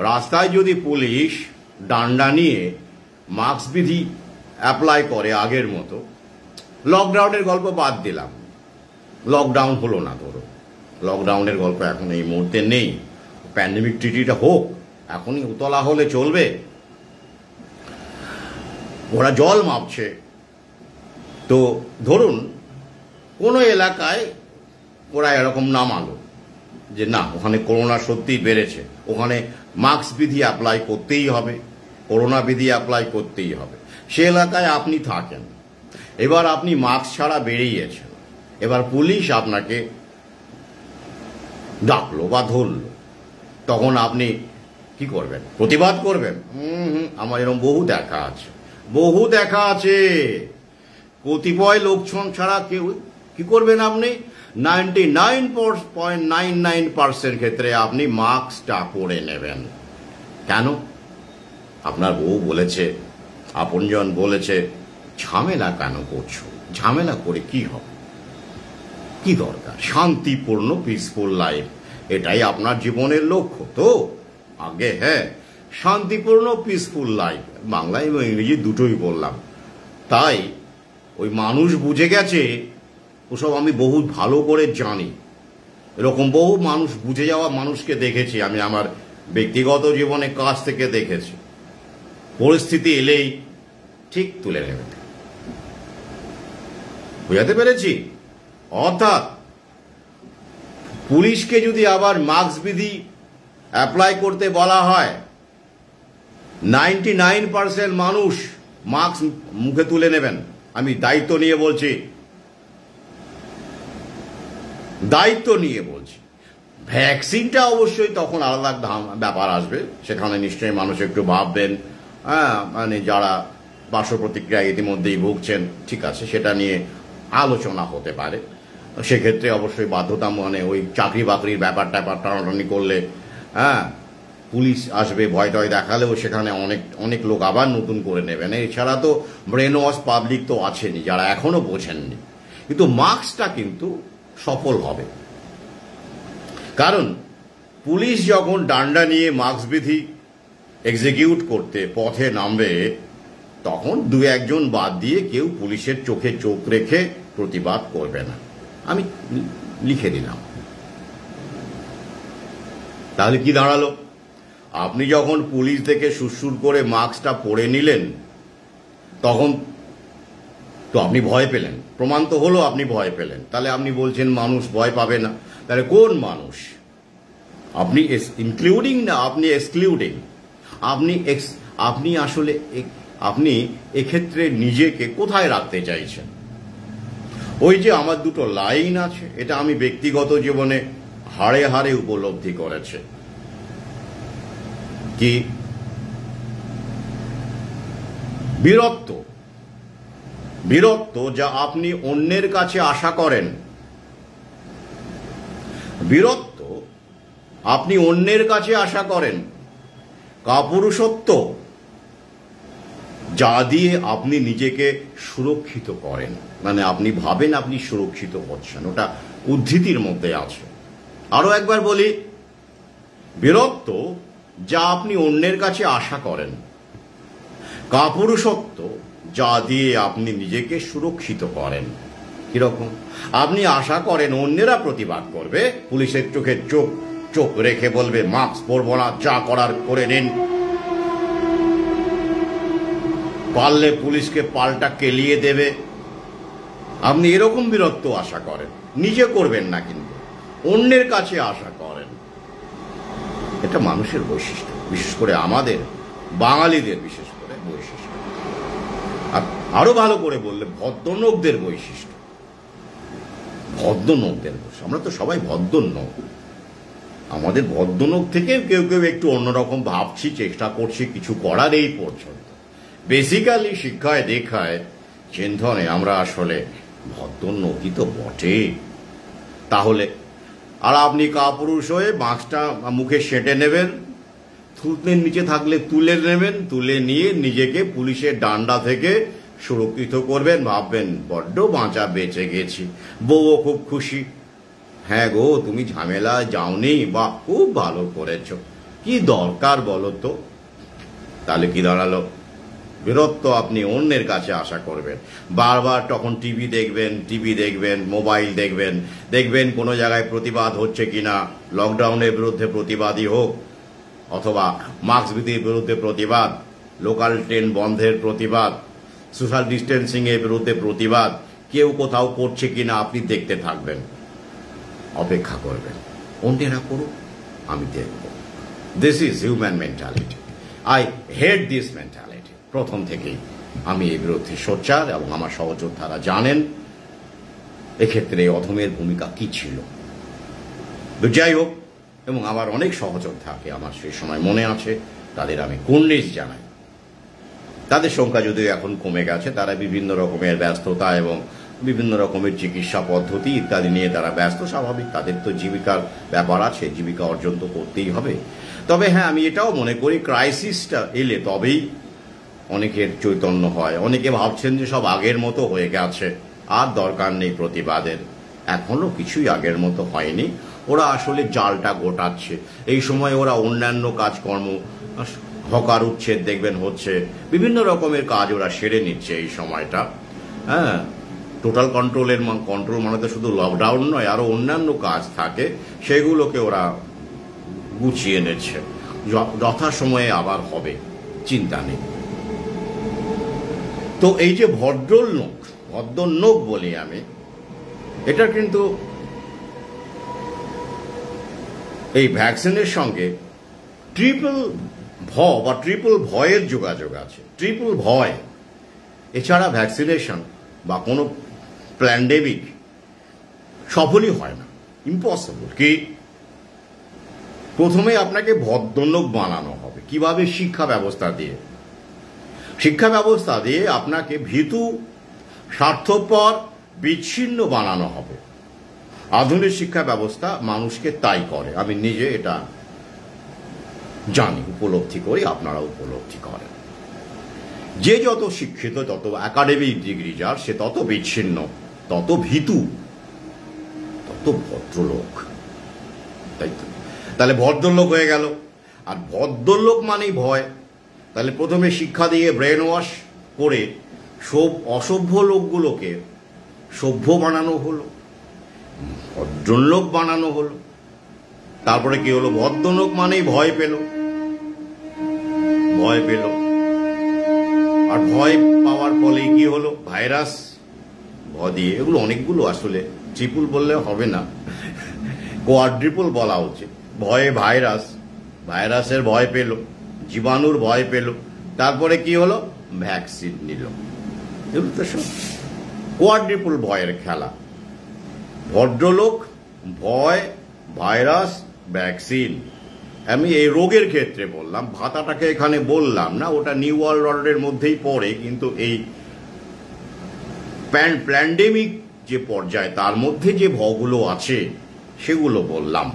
রাস্তায় যদি পুলিশ ডান্ডা নিয়ে মাস্ক বিধি অ্যাপ্লাই করে আগের মতো, লকডাউনের গল্প বাদ দিলাম, লকডাউন হলো না ধরো, লকডাউনের গল্প এখন এই মুহূর্তে নেই। প্যান্ডেমিক ট্রিটিটা হোক, এখনই উতলা হলে চলবে? ওরা জল মাপছে। তো ধরুন কোনো এলাকায় ওরা এরকম নামালো যে না, ওখানে করোনা সত্যিই বেড়েছে, ওখানে মাস্ক বিধি অ্যাপ্লাই করতেই হবে, করোনা বিধি অ্যাপ্লাই করতেই হবে। সে এলাকায় আপনি থাকেন, এবার আপনি মাস্ক ছাড়া বেরিয়েছেন, এবার পুলিশ আপনাকে ডাকলো বা ধরলো, তখন আপনি কি করবেন? প্রতিবাদ করবেন? আমার এরকম বহু দেখা আছে। কতিপয় লোকজন ছাড়া কেউ কি করবেন? আপনি 99.99% ক্ষেত্রে আপনি মাস্কটা পরে নেবেন। কেন? আপনার বউ বলেছে, আপনজন বলেছে। ঝামেলা কেন করছো? ঝামেলা করে কি হবে? কি দরকার? শান্তিপূর্ণ পিসফুল লাইফ, এটাই আপনার জীবনের লক্ষ্য তো? আগে হ্যাঁ, শান্তিপূর্ণ পিসফুল লাইফ, বাংলা এবং ইংরেজি দুটোই বললাম। তাই ওই মানুষ বুঝে গেছে, ওসব আমি বহু ভালো করে জানি। এরকম বহু মানুষ, বুঝে যাওয়া মানুষকে দেখেছি আমি, আমার ব্যক্তিগত জীবনে কাছ থেকে দেখেছি। পরিস্থিতি এলেই ঠিক তুলে নেবে। বুঝাতে পেরেছি? অর্থাৎ পুলিশকে যদি আবার মাস্ক বিধি অ্যাপ্লাই করতে বলা হয়, 99% মানুষ মাস্ক মুখে তুলে নেবেন। আমি দায়িত্ব নিয়ে বলছি, ভ্যাকসিনটা অবশ্যই তখন আলাদা ব্যাপার আসবে, সেখানে নিশ্চয়ই মানুষ একটু ভাববেন। হ্যাঁ, মানে যারা পার্শ্ব প্রতিক্রিয়া ইতিমধ্যেই ভুগছেন, ঠিক আছে, সেটা নিয়ে আলোচনা হতে পারে। সেক্ষেত্রে অবশ্যই বাধ্যতা, মানে ওই চাকরি বাকরির ব্যাপারটা টানাটানি করলে হ্যাঁ পুলিশ আসবে, ভয় টয় দেখালেও সেখানে অনেক লোক আবার নতুন করে নেবেন। এছাড়া তো ব্রেন ওয়াশ পাবলিক তো আছেনই, যারা এখনো বোঝেননি। কিন্তু মাস্কটা কিন্তু সফল হবে, কারণ পুলিশ যখন ডান্ডা নিয়ে মাস্ক বিধি এক্সিকিউট করতে পথে নামবে, তখন দু একজন বাদ দিয়ে কেউ পুলিশের চোখে চোখ রেখে প্রতিবাদ করবে না। আমি লিখে দিলাম। তাহলে কি দাঁড়ালো? আপনি যখন পুলিশ থেকে সুরসুর করে মাস্কটা পরে নিলেন, তখন তো আপনি ভয় পেলেন, প্রমাণ তো হলো আপনি ভয় পেলেন। তাহলে আপনি বলছেন মানুষ ভয় পাবে না, তাহলে কোন মানুষ? আপনি ইনক্লুডিং না, আপনি এক্সক্লুডিং? আপনি আসলে আপনি এক্ষেত্রে নিজেকে কোথায় রাখতে চাইছেন? ওই যে আমার দুটো লাইন আছে, এটা আমি ব্যক্তিগত জীবনে হাড়ে হাড়ে উপলব্ধি করেছে। কি? বীরত্ব যা আপনি অন্যের কাছে আশা করেন, বীরত্ব আপনি অন্যের কাছে আশা করেন, কাপুরুষত্ব যা দিয়ে আপনি নিজেকে সুরক্ষিত করেন, মানে আপনি ভাবেন আপনি সুরক্ষিত হচ্ছেন, ওটা উদ্ধৃতির মধ্যে আছে। আরো একবার বলি, বীরত্ব যা আপনি অন্যের কাছে আশা করেন, কাপুরুষত্ব যা দিয়ে আপনি নিজেকে সুরক্ষিত করেন। কিরকম? আপনি আশা করেন অন্যেরা প্রতিবাদ করবে, পুলিশের চোখে চোখ রেখে বলবে মাস্ক পরবো না, যা করার করে নিন, পারলে পুলিশকে পাল্টা কেলিয়ে দেবে। আপনি এরকম বীরত্ব আশা করেন, নিজে করবেন না কিন্তু অন্যের কাছে আশা করেন। এটা মানুষের বৈশিষ্ট্য, বিশেষ করে আমাদের বাঙালিদের বিশেষ করে বৈশিষ্ট্য। আর আরো ভালো করে বললে ভদ্রলোকদের বৈশিষ্ট্য। আমরা তো সবাই ভদ্রলোক। আমাদের ভদ্রলোক থেকে কেউ কেউ একটু অন্যরকম ভাবছি, চেষ্টা করছি কিছু করার। এই পর্যন্ত বেসিক্যালি শিক্ষায় দীক্ষায় চিন্তনে আমরা আসলে ভদ্রলোকই তো বটে। তাহলে আর আপনি কাপুরুষ হয়ে মাস্কটা মুখে সেঁটে নেবেন, থুতনির নিচে থাকলে তুলে নেবেন, তুলে নিয়ে নিজেকে পুলিশের ডান্ডা থেকে সুরক্ষিত করবেন, ভাববেন বড্ড বাঁচা বেঁচে গেছি। বউও খুব খুশি, হ্যাঁ গো তুমি ঝামেলায় যাওনি, বা খুব ভালো করেছ। কি দরকার বলো তো? তাহলে কি দাঁড়ালো? বীরত্ব আপনি অন্যের কাছে আশা করবেন। বারবার তখন টিভি দেখবেন, মোবাইল দেখবেন কোনো জায়গায় প্রতিবাদ হচ্ছে কিনা, লকডাউনের বিরুদ্ধে প্রতিবাদই হোক, অথবা মাস্ক বিধির বিরুদ্ধে প্রতিবাদ, লোকাল ট্রেন বন্ধের প্রতিবাদ, সোশ্যাল ডিস্টেন্সিং এর বিরুদ্ধে প্রতিবাদ, কেউ কোথাও করছে কিনা আপনি দেখতে থাকবেন, অপেক্ষা করবেন অন্যেরা করুক, আমি দেখব। This is human mentality. I hate this mentality. প্রথম থেকেই আমি এই বিরুদ্ধে সোচ্চার, এবং আমার সহযোদ্ধারা জানেন এক্ষেত্রে অধমের ভূমিকা কি ছিল। যাই হোক, এবং আমার অনেক সহযোদ্ধাকে আমার সেই সময় মনে আছে, তাদের আমি কুর্নিশ জানাই। তাদের সংখ্যা যদিও এখন কমে গেছে, তারা বিভিন্ন রকমের ব্যস্ততা এবং বিভিন্ন রকমের চিকিৎসা পদ্ধতি ইত্যাদি নিয়ে তারা ব্যস্ত, স্বাভাবিক, তাদের তো জীবিকার ব্যাপার আছে, জীবিকা অর্জন তো করতেই হবে। তবে হ্যাঁ, আমি এটাও মনে করি ক্রাইসিসটা এলে তবেই অনেকের চৈতন্য হয়। অনেকে ভাবছেন যে সব আগের মতো হয়ে গেছে, আর দরকার নেই প্রতিবাদের। এখনো কিছুই আগের মতো হয়নি। ওরা আসলে জালটা গোটাচ্ছে। এই সময় ওরা অন্যান্য কাজকর্ম, হকার উচ্ছেদ দেখবেন হচ্ছে, বিভিন্ন রকমের কাজ ওরা সেরে নিচ্ছে এই সময়টা। হ্যাঁ, টোটাল কন্ট্রোল মানে তো শুধু লকডাউন নয়, আরো অন্যান্য কাজ থাকে, সেগুলোকে ওরা গুছিয়ে নিচ্ছে। যথাসময়ে আবার হবে, চিন্তা নেই। তো এই যে ভদ্রলোক বলি আমি, এটা কিন্তু এই ভ্যাকসিনের সঙ্গে ট্রিপল ভয়ের যোগাযোগ আছে। ট্রিপল ভয় এছাড়া ভ্যাকসিনেশন বা কোনো প্যান্ডেমিক সফলই হয় না, ইম্পসিবল। কি, প্রথমে আপনাকে ভদ্রলোক বানানো হবে। কিভাবে? শিক্ষা ব্যবস্থা দিয়ে আপনাকে ভীতু, স্বার্থপর, বিচ্ছিন্ন বানানো হবে। আধুনিক শিক্ষা ব্যবস্থা মানুষকে তাই করে। আমি নিজে এটা জানি, উপলব্ধি করি, আপনারা উপলব্ধি করেন। যে যত শিক্ষিত, তত একাডেমিক ডিগ্রি যার, সে তত বিচ্ছিন্ন, তত ভীতু, তত ভদ্রলোক। তাই তো? তাহলে ভদ্রলোক হয়ে গেল। আর ভদ্রলোক মানেই ভয়। তাহলে প্রথমে শিক্ষা দিয়ে ব্রেন ওয়াশ করে সব অসভ্য লোকগুলোকে সভ্য বানানো হলো, ভদ্রলোক বানানো হলো। তারপরে কি হলো? ভদ্রলোক মানেই ভয় পেল। আর ভয় পাওয়ার ফলে কি হলো? ভাইরাস ভয় দিয়ে, এগুলো অনেকগুলো, আসলে ট্রিপল বললে হবে না, কোয়াড্রিপল বলা উচিত। ভয়ে ভাইরাসের ভয় পেল, জীবাণুর ভয় পেল, তারপরে কি হলো? ভ্যাকসিন নিল। এগুলো তো সব কোয়াড্রিপল ভয়ের খেলা। ভদ্রলোক, ভয়, ভাইরাস, ভ্যাকসিন। আমি এই রোগের ক্ষেত্রে বললাম, ভাতাটাকে এখানে বললাম না, ওটা নিউ ওয়ার্ল্ড অর্ডারের মধ্যেই পড়ে। কিন্তু এই প্যান্ডেমিক যে পর্যায়ে, তার মধ্যে যে ভগুলো আছে সেগুলো বললাম।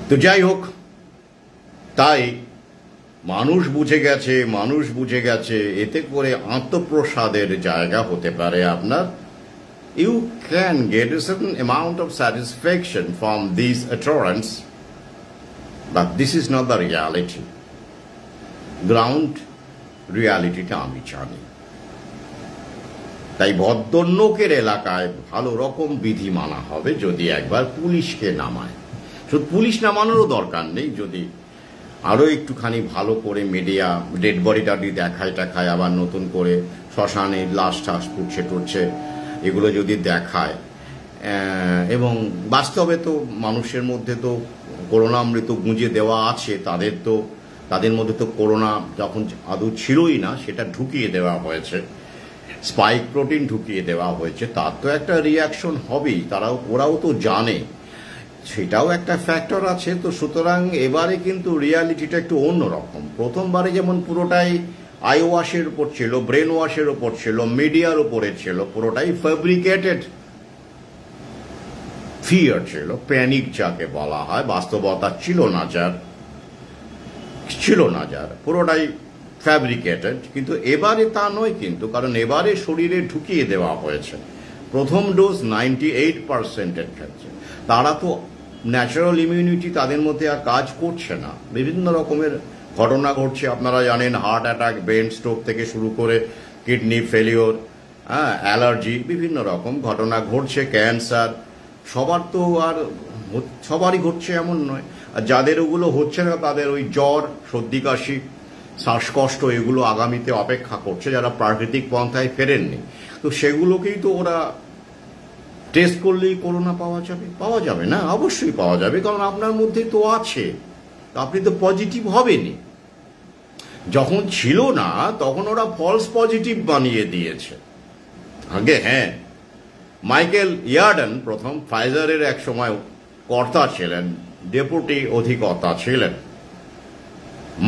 তো যাই হোক, তাই মানুষ বুঝে গেছে, এতে করে আত্মপ্রসাদের জায়গা হতে পারে আপনার। You can get a certain amount of satisfaction from these utterances, but this is not the reality. Ground reality-টা আমি জানি। তাই ভদ্রলোকের এলাকায় ভালো রকম বিধি মানা হবে যদি একবার পুলিশকে নামায়। শুধু পুলিশ নামানোরও দরকার নেই, যদি আরো একটুখানি ভালো করে মিডিয়া ডেড বডিটা দেখায়, আবার নতুন করে শ্মশানে লাশ টাশ টুটছে, এগুলো যদি দেখায়, এবং বাস্তবে তো মানুষের মধ্যে তো করোনা অমৃত গুঁজে দেওয়া আছে, তাদের মধ্যে তো করোনা যখন আদৌ ছিলই না, সেটা ঢুকিয়ে দেওয়া হয়েছে, স্পাইক প্রোটিন ঢুকিয়ে দেওয়া হয়েছে, তার তো একটা রিয়াকশন হবেই। ওরাও তো জানে, সেটাও একটা ফ্যাক্টর আছে। তো সুতরাং এবারে কিন্তু রিয়ালিটিটা একটু অন্যরকম। প্রথমবারে যেমন পুরোটাই আই ওয়াশের উপর ছিল, ব্রেন ওয়াশের উপর ছিল, মিডিয়ার উপরে ছিল, পুরোটাই ফ্যাব্রিকেটেড ফিয়ার ছিল, প্যানিক যাকে বলা হয়। বাস্তবতা ছিল না যার, পুরোটাই ফ্যাব্রিকেটেড। কিন্তু এবারে তা নয় কিন্তু, কারণ এবারে শরীরে ঢুকিয়ে দেওয়া হয়েছে। প্রথম ডোজ 98%-এর ক্ষেত্রে তারা তো ন্যাচারাল ইমিউনিটি তাদের মধ্যে আর কাজ করছে না, বিভিন্ন রকমের ঘটনা ঘটছে আপনারা জানেন, হার্ট অ্যাটাক, ব্রেন স্ট্রোক থেকে শুরু করে কিডনি ফেলিওর, অ্যালার্জি, বিভিন্ন রকম ঘটনা ঘটছে, ক্যান্সার। সবারই ঘটছে এমন নয়। আর যাদের ওগুলো হচ্ছে না তাদের ওই জ্বর, সর্দি কাশি, শ্বাসকষ্ট এগুলো আগামীতে অপেক্ষা করছে, যারা প্রাকৃতিক পন্থায় ফেরেননি। তো সেগুলোকেই তো ওরা টেস্ট করলেই করোনা পাওয়া যাবে না? অবশ্যই পাওয়া যাবে, কারণ আপনার মধ্যে তো আছে, আপনি তো পজিটিভ হবেনই। যখন ছিল না তখন ওরা ফলস পজিটিভ বানিয়ে দিয়েছে আগে। হ্যাঁ, মাইকেল ইয়ার্ডন প্রথম ফাইজারের এক সময় কর্তা ছিলেন, ডেপুটি অধিকর্তা ছিলেন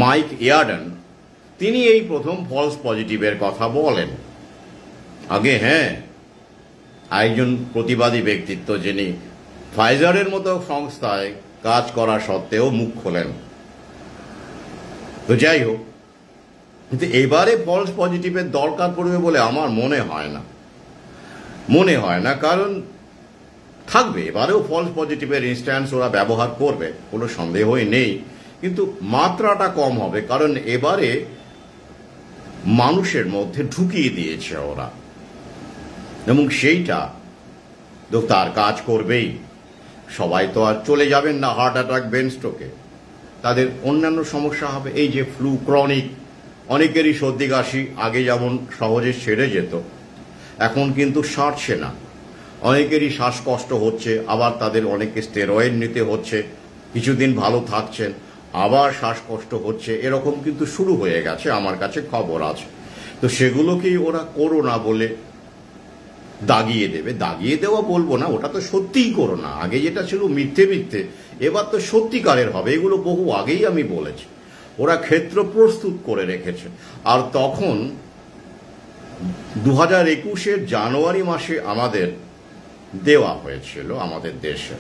মাইক ইয়ার্ডন। তিনি এই প্রথম ফলস পজিটিভের কথা বলেন আগে। হ্যাঁ, একজন প্রতিবাদী ব্যক্তিত্ব যিনি ফাইজারের মতো সংস্থায় কাজ করা সত্ত্বেও মুখ খোলেন। তো যাই হোক, কিন্তু এবারে ফলস পজিটিভের দরকার পড়বে বলে আমার মনে হয় না, কারণ থাকবে এবারেও ফলস পজিটিভের ইনস্ট্যান্স ওরা ব্যবহার করবে, কোনো সন্দেহই নেই, কিন্তু মাত্রাটা কম হবে, কারণ এবারে মানুষের মধ্যে ঢুকিয়ে দিয়েছে ওরা, এবং সেইটা তো তার কাজ করবেই। সবাই তো আর চলে যাবেন না হার্ট অ্যাটাক, ব্রেন স্ট্রোকে, তাদের অন্যান্য সমস্যা হবে। এই যে ফ্লু, ক্রনিক, অনেকেরই সর্দি কাশি আগে যেমন সহজে সেরে যেত, এখন কিন্তু সারছে না। অনেকেরই শ্বাসকষ্ট হচ্ছে, আবার তাদের অনেকে স্টেরয়েড নিতে হচ্ছে, কিছুদিন ভালো থাকছেন, আবার শ্বাসকষ্ট হচ্ছে, এরকম কিন্তু শুরু হয়ে গেছে, আমার কাছে খবর আছে। তো সেগুলোকেই ওরা করোনা বলে দাগিয়ে দেওয়া বলবো না, ওটা তো সত্যিই করোনা। আগে যেটা ছিল মিথ্যে, এবার তো সত্যিকারের হবে। এগুলো বহু আগেই আমি বলেছি, ওরা ক্ষেত্র প্রস্তুত করে রেখেছে। আর তখন 2021 জানুয়ারি মাসে আমাদের দেওয়া হয়েছিল আমাদের দেশে,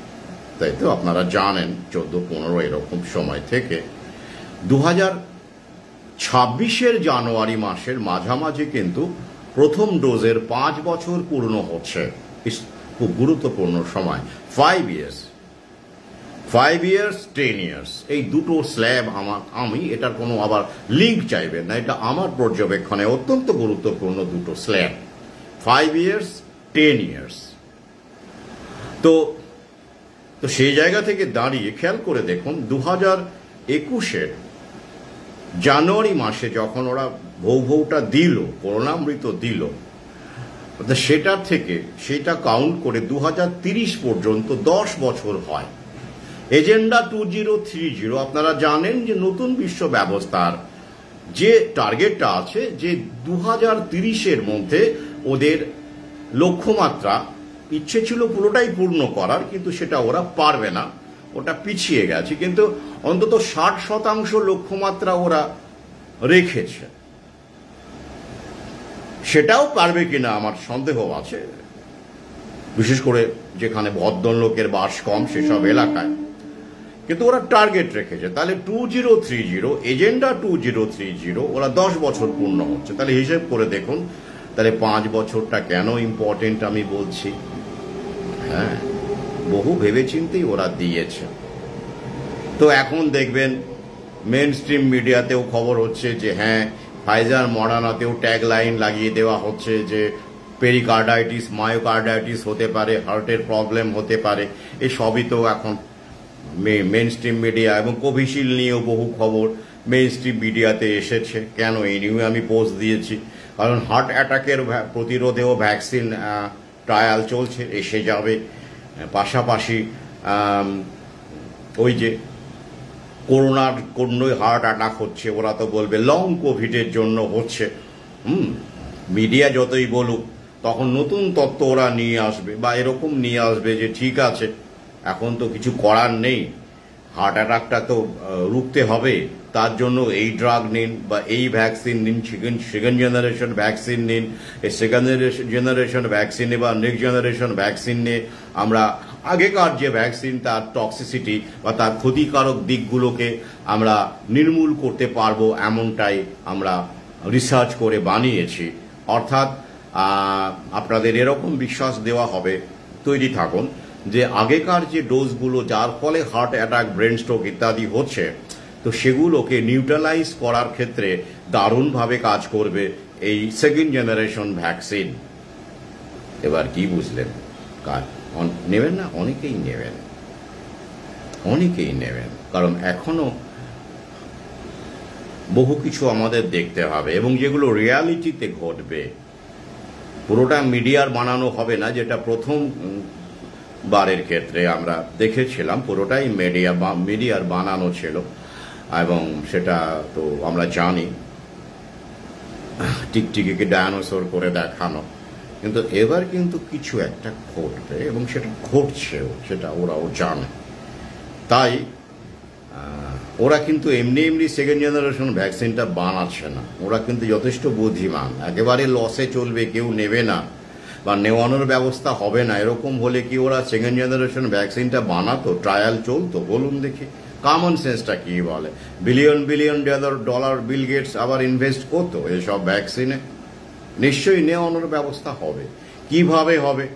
তাই তো আপনারা জানেন, 14-15 এরকম সময় থেকে 2026 জানুয়ারি মাসের মাঝামাঝি কিন্তু প্রথম ডোজের 5 বছর পূর্ণ হচ্ছে। খুব গুরুত্বপূর্ণ সময়। 5 ইয়ার্স 10 ইয়ার্স, এই দুটো স্ল্যাব আমি এটার কোনো আবার লিঙ্ক চাইবেন না, এটা আমার পর্যবেক্ষণে অত্যন্ত গুরুত্বপূর্ণ দুটো স্ল্যাব, 5 ইয়ার্স 10 ইয়ার্স। তো সেই জায়গা থেকে দাঁড়িয়ে খেয়াল করে দেখুন, 2021 জানুয়ারি মাসে যখন ওরা ভৌটা দিল, করোনামৃত দিল, সেটা কাউন্ট করে 2030 পর্যন্ত 10 বছর হয়। এজেন্ডা 2030, আপনারা জানেন যে নতুন বিশ্ব ব্যবস্থার যে টার্গেটটা আছে, যে 2030 মধ্যে ওদের লক্ষ্যমাত্রা ইচ্ছে ছিল পুরোটাই পূর্ণ করার, কিন্তু সেটা ওরা পারবে না, ওটা পিছিয়ে গেছে। কিন্তু অন্তত 60% লক্ষ্যমাত্রা ওরা রেখেছে। সেটাও পারবে কিনা আমার সন্দেহ আছে, বিশেষ করে যেখানে ভদ্রলোকের বাস কম সেসব এলাকায়। কিন্তু ওরা টার্গেট রেখেছে। তাহলে 2030, এজেন্ডা 2030, ওরা 10 বছর পূর্ণ হচ্ছে। তাহলে হিসেব করে দেখুন, তাহলে 5 বছরটা কেন ইম্পর্টেন্ট আমি বলছি। হ্যাঁ, বহু ভেবেচিন্তেই ওরা দিয়েছে। তো এখন দেখবেন মেন স্ট্রিম মিডিয়াতেও খবর হচ্ছে যে হ্যাঁ, ফাইজার মডার্নাতেও ট্যাগ লাইন লাগিয়ে দেওয়া হচ্ছে যে পেরিকার্ডাইটিস, মায়োকার্ডাইটিস হতে পারে, হার্টের প্রবলেম হতে পারে। এই সবই তো এখন মেন স্ট্রিম মিডিয়া, এবং কোভিশিল্ড নিয়েও বহু খবর মেন স্ট্রিম মিডিয়াতে এসেছে। কেন? এই নিয়ে আমি পোস্ট দিয়েছি, কারণ হার্ট অ্যাটাকের প্রতিরোধেও ভ্যাকসিন ট্রায়াল চলছে, এসে যাবে। পাশাপাশি ওই যে করোনার জন্যই হার্ট অ্যাটাক হচ্ছে, ওরা তো বলবে লং কোভিডের জন্য হচ্ছে। মিডিয়া যতই বলুক, তখন নতুন তত্ত্ব ওরা নিয়ে আসবে, বা এরকম নিয়ে আসবে যে ঠিক আছে, এখন তো কিছু করার নেই, হার্ট অ্যাটাকটা তো রুখতে হবে, তার জন্য এই ড্রাগ নিন বা এই ভ্যাকসিন নিন, সেকেন্ড জেনারেশন ভ্যাকসিন নিন। এই সেকেন্ড জেনারেশন ভ্যাকসিনে বা নেক্সট জেনারেশন ভ্যাকসিন নিয়ে আমরা আগেকার যে ভ্যাকসিন তার টক্সিসিটি বা তার ক্ষতিকারক দিকগুলোকে আমরা নির্মূল করতে পারবো, এমনটাই আমরা রিসার্চ করে বানিয়েছি। অর্থাৎ আপনাদের এরকম বিশ্বাস দেওয়া হবে, তৈরি থাকুন, যে আগেকার যে ডোজগুলো যার ফলে হার্ট অ্যাটাক, ব্রেন স্ট্রোক ইত্যাদি হচ্ছে, তো সেগুলোকে নিউট্রালাইজ করার ক্ষেত্রে দারুণভাবে কাজ করবে এই সেকেন্ড জেনারেশন ভ্যাকসিন। এবার কি বুঝলেন? নেবেন না? অনেকেই নেবেন, কারণ এখনো বহু কিছু আমাদের দেখতে হবে, এবং যেগুলো রিয়ালিটিতে ঘটবে। পুরোটা মিডিয়ার বানানো হবে না, যেটা প্রথম বারের ক্ষেত্রে আমরা দেখেছিলাম পুরোটাই মিডিয়ার বানানো ছিল, এবং সেটা তো আমরা জানি টিকটিকিকে ডায়নোসর করে দেখানো। কিন্তু এবার কিন্তু কিছু একটা ঘটবে, এবং সেটা ঘটছেও, সেটা ওরাও জানে। তাই ওরা কিন্তু এমনি সেকেন্ড জেনারেশন ভ্যাকসিনটা বানাচ্ছে না, ওরা কিন্তু যথেষ্ট বুদ্ধিমান। একেবারে লসে চলবে, কেউ নেবে না বা নেওয়ানোর ব্যবস্থা হবে না, এরকম হলে কি ওরা সেকেন্ড জেনারেশন ভ্যাকসিনটা বানাতো? ট্রায়াল চলতো? বলুন দেখি, কমন সেন্সটা কি বলে? বিলিয়ন ডলার বিল গেটস আবার ইনভেস্ট করতো এসব ভ্যাকসিনে? নিশ্চয়ই নেওয়ানোর ব্যবস্থা হবে। কিভাবে হবে?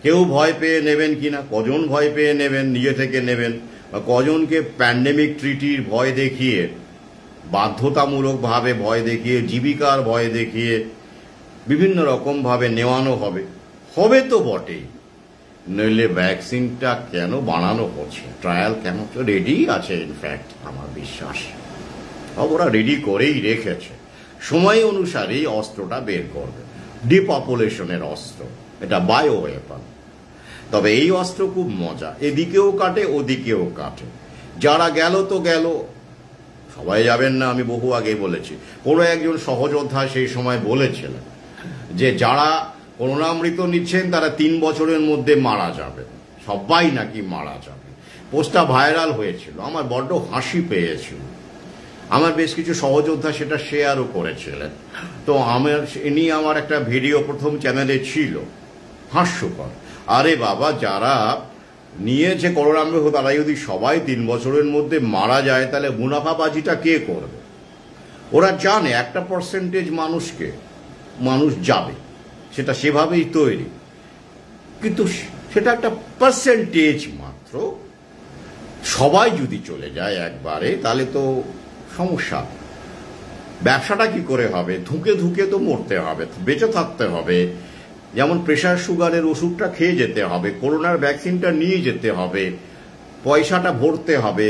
কেউ ভয় পেয়ে নেবেন কিনা, কজন ভয় পেয়ে নেবেন, নিজে থেকে নেবেন, বা কজনকে প্যান্ডেমিক ট্রিটির ভয় দেখিয়ে, বাধ্যতামূলকভাবে ভয় দেখিয়ে, জীবিকার ভয় দেখিয়ে বিভিন্ন রকমভাবে নেওয়ানো হবে? হবে তো বটেই, নইলে ভ্যাকসিনটা কেন বানানো হচ্ছে? ট্রায়াল কেন? রেডি আছে, ইনফ্যাক্ট আমার বিশ্বাস ওরা রেডি করেই রেখেছে। সময় অনুসারেই অস্ত্রটা বের করবে, ডিপপুলেশনের অস্ত্র, এটা বায়ো ওয়েপন। তবে এই অস্ত্র খুব মজা, এদিকেও কাটে ওদিকেও কাটে। যারা গেল তো গেল, সবাই যাবেন না, আমি বহু আগে বলেছি। কোনো একজন সহযোদ্ধা সেই সময় বলেছিলেন যে যারা করোনামৃত নিচ্ছেন তারা 3 বছরের মধ্যে মারা যাবে, সবাই নাকি মারা যাবে। পোস্টটা ভাইরাল হয়েছিল, আমার বড্ড হাসি পেয়েছিল। আমার বেশ কিছু সহযোদ্ধা সেটা শেয়ারও করেছিলেন। তো আমার একটা ভিডিও প্রথম চ্যানেলে ছিল, হাস্যকর। আরে বাবা, যারা নিয়েছে করোনামৃত তারা যদি সবাই 3 বছরের মধ্যে মারা যায়, তাহলে মুনাফাবাজিটা কে করবে? ওরা জানে একটা পার্সেন্টেজ মানুষ যাবে, সেটা সেভাবেই তৈরি, কিন্তু সেটা একটা পার্সেন্টেজ মাত্র। সবাই যদি চলে যায় একবারে, তাহলে তো সমস্যা। ব্যবসাটা কি করে হবে? ধুকে তো মরতে হবে, বেঁচে থাকতে হবে। যেমন প্রেশার সুগারের ওষুধটা খেয়ে যেতে হবে, করোনার ভ্যাকসিনটা নিয়ে যেতে হবে, পয়সাটা ভরতে হবে,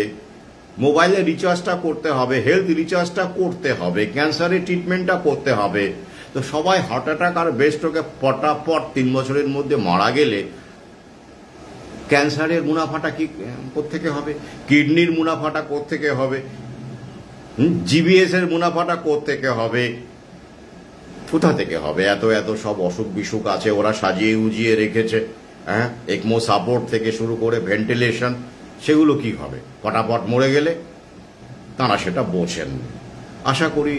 মোবাইলের রিচার্জটা করতে হবে, হেলথ রিচার্জটা করতে হবে, ক্যান্সারের ট্রিটমেন্টটা করতে হবে। তো সবাই হার্ট অ্যাটাক আর ব্রেস্ট্রোকে পটাপট 3 বছরের মধ্যে মারা গেলে ক্যান্সারের মুনাফাটা কি কোত্থেকে হবে? কিডনির মুনাফাটা কোত্থেকে হবে? জিবিএস এর মুনাফাটা কোত্থেকে হবে? কোথা থেকে হবে? এত সব অসুখ বিসুখ আছে, ওরা সাজিয়ে উজিয়ে রেখেছে। হ্যাঁ, একমো সাপোর্ট থেকে শুরু করে ভেন্টিলেশন, সেগুলো কি হবে? পটাপট মরে গেলে তারা সেটা বোঝেন। আশা করি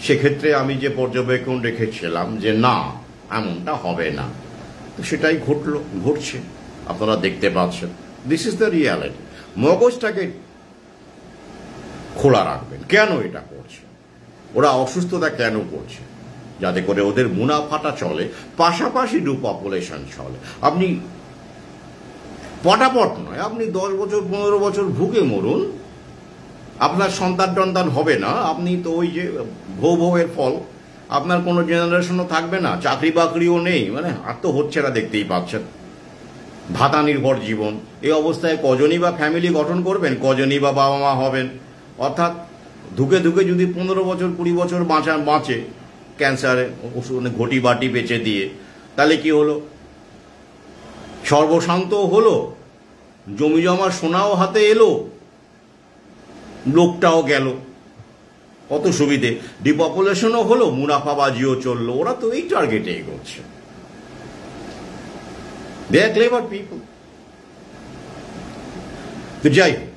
সেক্ষেত্রে আমি যে পর্যবেক্ষণ রেখেছিলাম যে না, এমনটা হবে না, তো সেটাই ঘটছে, আপনারা দেখতে পাচ্ছেন। This is the reality. মগজটাকে খোলা রাখবেন। কেন এটা করছে? ওরা অসুস্থতা কেন করছে? যাতে করে ওদের মুনাফাটা চলে, পাশাপাশি ডিপপুলেশন চলে। আপনি পটাপট নয়, আপনি 10 বছর 15 বছর ভুগে মরুন, আপনার সন্তান হবে না। আপনি তো ওই যে ভৌভৌয়ের ফল, আপনার কোনো জেনারেশনও থাকবে না, চাকরি বাকরিও নেই, মানে আর তো হচ্ছে না, দেখতেই পাচ্ছেন। ভাতা নির্ভর জীবন। এই অবস্থায় কজনই বা ফ্যামিলি গঠন করবেন, কজনই বা বাবা মা হবেন? অর্থাৎ ধুকে যদি 15 বছর 20 বছর বাঁচে ক্যান্সারে ওষুধ ঘটি বাটি বেঁচে দিয়ে, তাহলে কি হলো? সর্বশান্তও হলো, জমি জমা সোনাও হাতে এলো, লোকটাও গেল, কত সুবিধে। ডিপপুলেশনও হলো, মুনাফাবাজিও চললো। ওরা তো এই টার্গেটে এগোচ্ছে। দে আর ক্লেভার পিপল। তো যাই হোক,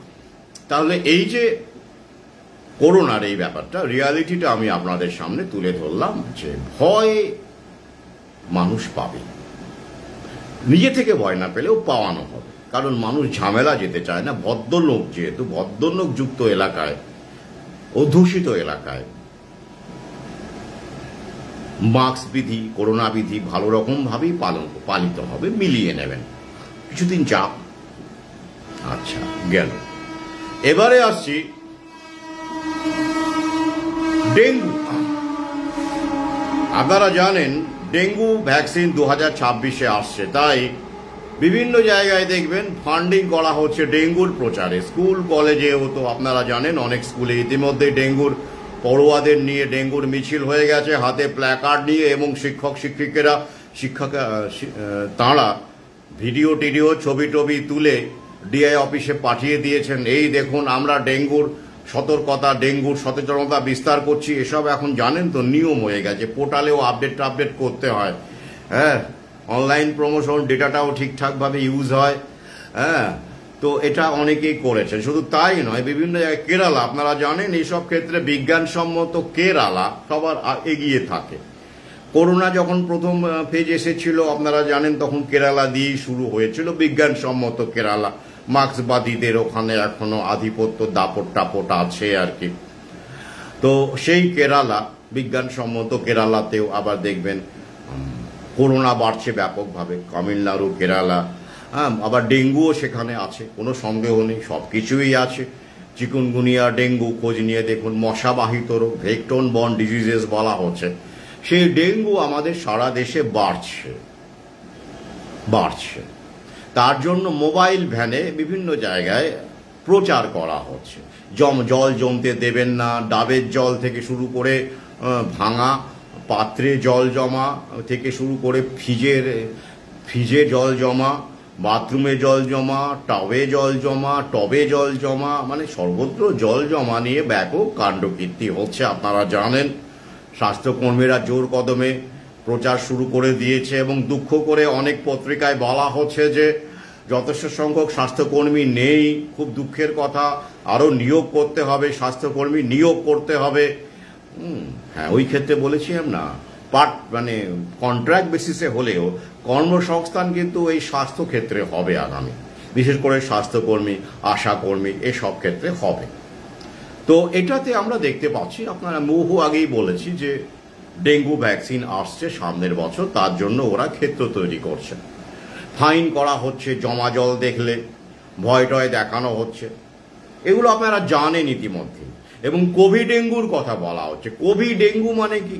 তাহলে এই যে করোনার এই ব্যাপারটা, রিয়ালিটিটা আমি আপনাদের সামনে তুলে ধরলাম যে ভয় মানুষ পাবে, নিজে থেকে ভয় না পেলেও পাওয়ানো হবে। কারণ মানুষ ঝামেলা যেতে চায় না। ভদ্রলোক, যেহেতু ভদ্রলোক যুক্ত এলাকায়, অধ্যুষিত এলাকায় মাস্ক বিধি, করোনা বিধি ভালো রকম ভাবেই পালিত হবে, মিলিয়ে নেবেন। কিছুদিন যাক, আচ্ছা গেল। এবারে আসছি ডেঙ্গু। আপনারা জানেন ডেঙ্গু ভ্যাকসিন 2026-এ আসছে, তাই বিভিন্ন জায়গায় দেখবেন ফান্ডিং করা হচ্ছে ডেঙ্গুর প্রচারে। স্কুল কলেজেও তো আপনারা জানেন অনেক স্কুলে ইতিমধ্যে ডেঙ্গুর পড়ুয়াদের নিয়ে ডেঙ্গুর মিছিল হয়ে গেছে, হাতে প্ল্যাকার্ড নিয়ে, এবং শিক্ষক শিক্ষিকারা তাঁরা ভিডিও টিডিও ছবি টবি তুলে ডিআই অফিসে পাঠিয়ে দিয়েছেন। এই দেখুন আমরা ডেঙ্গুর সতর্কতা, ডেঙ্গুর সচেতনতা বিস্তার করছি। এসব এখন জানেন তো নিয়ম হয়ে গেছে, পোর্টালেও আপডেট করতে হয়। হ্যাঁ, অনলাইন প্রমোশন ডেটাটাও ঠিকঠাকভাবে ইউজ হয়। হ্যাঁ, তো এটা অনেকেই করেছে। শুধু তাই নয়, বিভিন্ন জায়গায় কেরালা, আপনারা জানেন এইসব ক্ষেত্রে বিজ্ঞানসম্মত কেরালা সবার এগিয়ে থাকে। করোনা যখন প্রথম ফেজ এসেছিল আপনারা জানেন তখন কেরালা দিয়েই শুরু হয়েছিল, বিজ্ঞানসম্মত কেরালা। মার্ক্সবাদীদের ওখানে এখনো আধিপত্য দাপট টাপট আছে আর কি। তো সেই কেরালা, বিজ্ঞানসম্মত কেরালাতেও আবার দেখবেন করোনা বাড়ছে ব্যাপকভাবে, তামিলনাড়ু, কেরালা। হ্যাঁ, আবার ডেঙ্গুও সেখানে আছে, কোনো সন্দেহ নেই, সব কিছুই আছে। চিকুনগুনিয়া, ডেঙ্গু খোঁজ নিয়ে দেখুন, মশাবাহিত রোগ, ভেক্টর বর্ন ডিজিজেস বলা হচ্ছে। সেই ডেঙ্গু আমাদের সারা দেশে বাড়ছে। তার জন্য মোবাইল ভ্যানে বিভিন্ন জায়গায় প্রচার করা হচ্ছে, জল জমতে দেবেন না, ডাবের জল থেকে শুরু করে ভাঙা পাত্রে জল জমা থেকে শুরু করে ফ্রিজে জল জমা, বাথরুমে জল জমা, টবে জল জমা, মানে সর্বত্র জল জমা নিয়ে ব্যাপক কাণ্ডকীর্তি হচ্ছে। আপনারা জানেন স্বাস্থ্যকর্মীরা জোর কদমে প্রচার শুরু করে দিয়েছে, এবং দুঃখ করে অনেক পত্রিকায় বলা হচ্ছে যে যথেষ্ট সংখ্যক স্বাস্থ্যকর্মী নেই। খুব দুঃখের কথা, আরো নিয়োগ করতে হবে, স্বাস্থ্যকর্মী নিয়োগ করতে হবে। হ্যাঁ, ওই ক্ষেত্রে বলেছিলাম না, মানে কন্ট্রাক্ট বেসিসে হলেও কর্মসংস্থান কিন্তু এই স্বাস্থ্য ক্ষেত্রে হবে আগামী, বিশেষ করে স্বাস্থ্যকর্মী, আশাকর্মী এসব ক্ষেত্রে হবে। তো এটাতে আমরা দেখতে পাচ্ছি, আপনারা বহু আগেই বলেছি যে ডেঙ্গু ভ্যাকসিন আসছে সামনের বছর, তার জন্য ওরা ক্ষেত্র তৈরি করছে। ফাইন করা হচ্ছে জমা জল দেখলে, ভয় টয় দেখানো হচ্ছে, এগুলো আপনারা জানেন ইতিমধ্যে। এবং কোভিড ডেঙ্গুর কথা বলা হচ্ছে। কোভিড ডেঙ্গু মানে কি?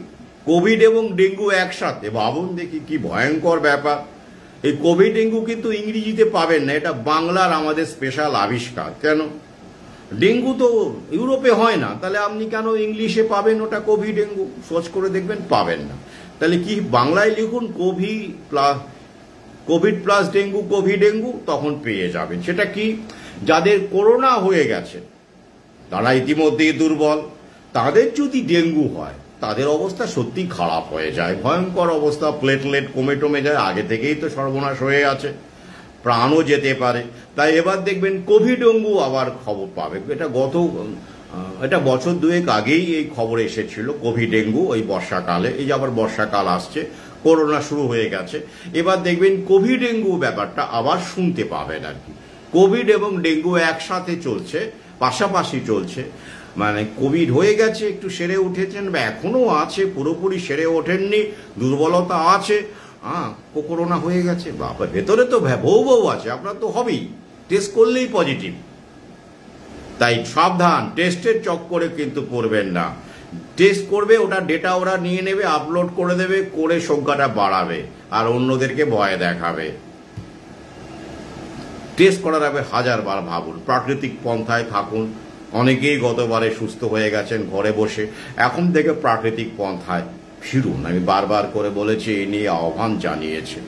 কোভিড এবং ডেঙ্গু একসাথে, ভাবুন দেখি কি ভয়ঙ্কর ব্যাপার। এই কোভিড ডেঙ্গু কিন্তু ইংরেজিতে পাবেন না, এটা বাংলার আমাদের স্পেশাল আবিষ্কার। কেন? ডেঙ্গু তো ইউরোপে হয় না, তাহলে আপনি কেন ইংলিশে পাবেন ওটা কোভিড ডেঙ্গু? সার্চ করে দেখবেন, পাবেন না। তাহলে কি বাংলায় লিখুন Covid plus dengue, Covid dengue, তখন পেয়ে যাবেন। সেটা কি? যাদের করোনা হয়ে গেছে তারা ইতিমধ্যেই দুর্বল, তাদের যদি ডেঙ্গু হয় তাদের অবস্থা সত্যি খারাপ হয়ে যায়, ভয়ঙ্কর অবস্থা, প্লেটলেট কমে যায়, আগে থেকেই তো সর্বনাশ হয়ে আছে, প্রাণও যেতে পারে। তাই এবার দেখবেন কোভিড ডেঙ্গু আবার খবর পাবে। এটা বছর দুয়েক আগেই এই খবর এসেছিল, কোভিড ডেঙ্গু ওই বর্ষাকালে। এই যে আবার বর্ষাকাল আসছে, করোনা শুরু হয়ে গেছে, এবার দেখবেন কোভিড ডেঙ্গু ব্যাপারটা আবার শুনতে পাবেন আর কি। কোভিড এবং ডেঙ্গু একসাথে চলছে, পাশাপাশি চলছে। মানে কোভিড হয়ে গেছে, একটু সেরে উঠেছেন, বা এখনো আছে, পুরোপুরি সেরে ওঠেননি, দুর্বলতা আছে, করোনা হয়ে গেছে, বাবা ভেতরে তো বউ আছে, আপনার তো হবেই, টেস্ট করলেই পজিটিভ। তাই সাবধান, টেস্টের চক্করে কিন্তু পড়বেন না। টেস্ট করবে, ওটা ডেটা ওরা নিয়ে নেবে, আপলোড করে দেবে, করে সংখ্যাটা বাড়াবে আর অন্যদেরকে ভয় দেখাবে। টেস্ট করার আগে হাজারবার ভাবুন, প্রাকৃতিক পন্থায় থাকুন। অনেকেই গতবারে সুস্থ হয়ে গেছেন ঘরে বসে, এখন থেকে প্রাকৃতিক পন্থায় ফিরুন। আমি বারবার করে বলেছি, এই নিয়ে আহ্বান জানিয়েছে।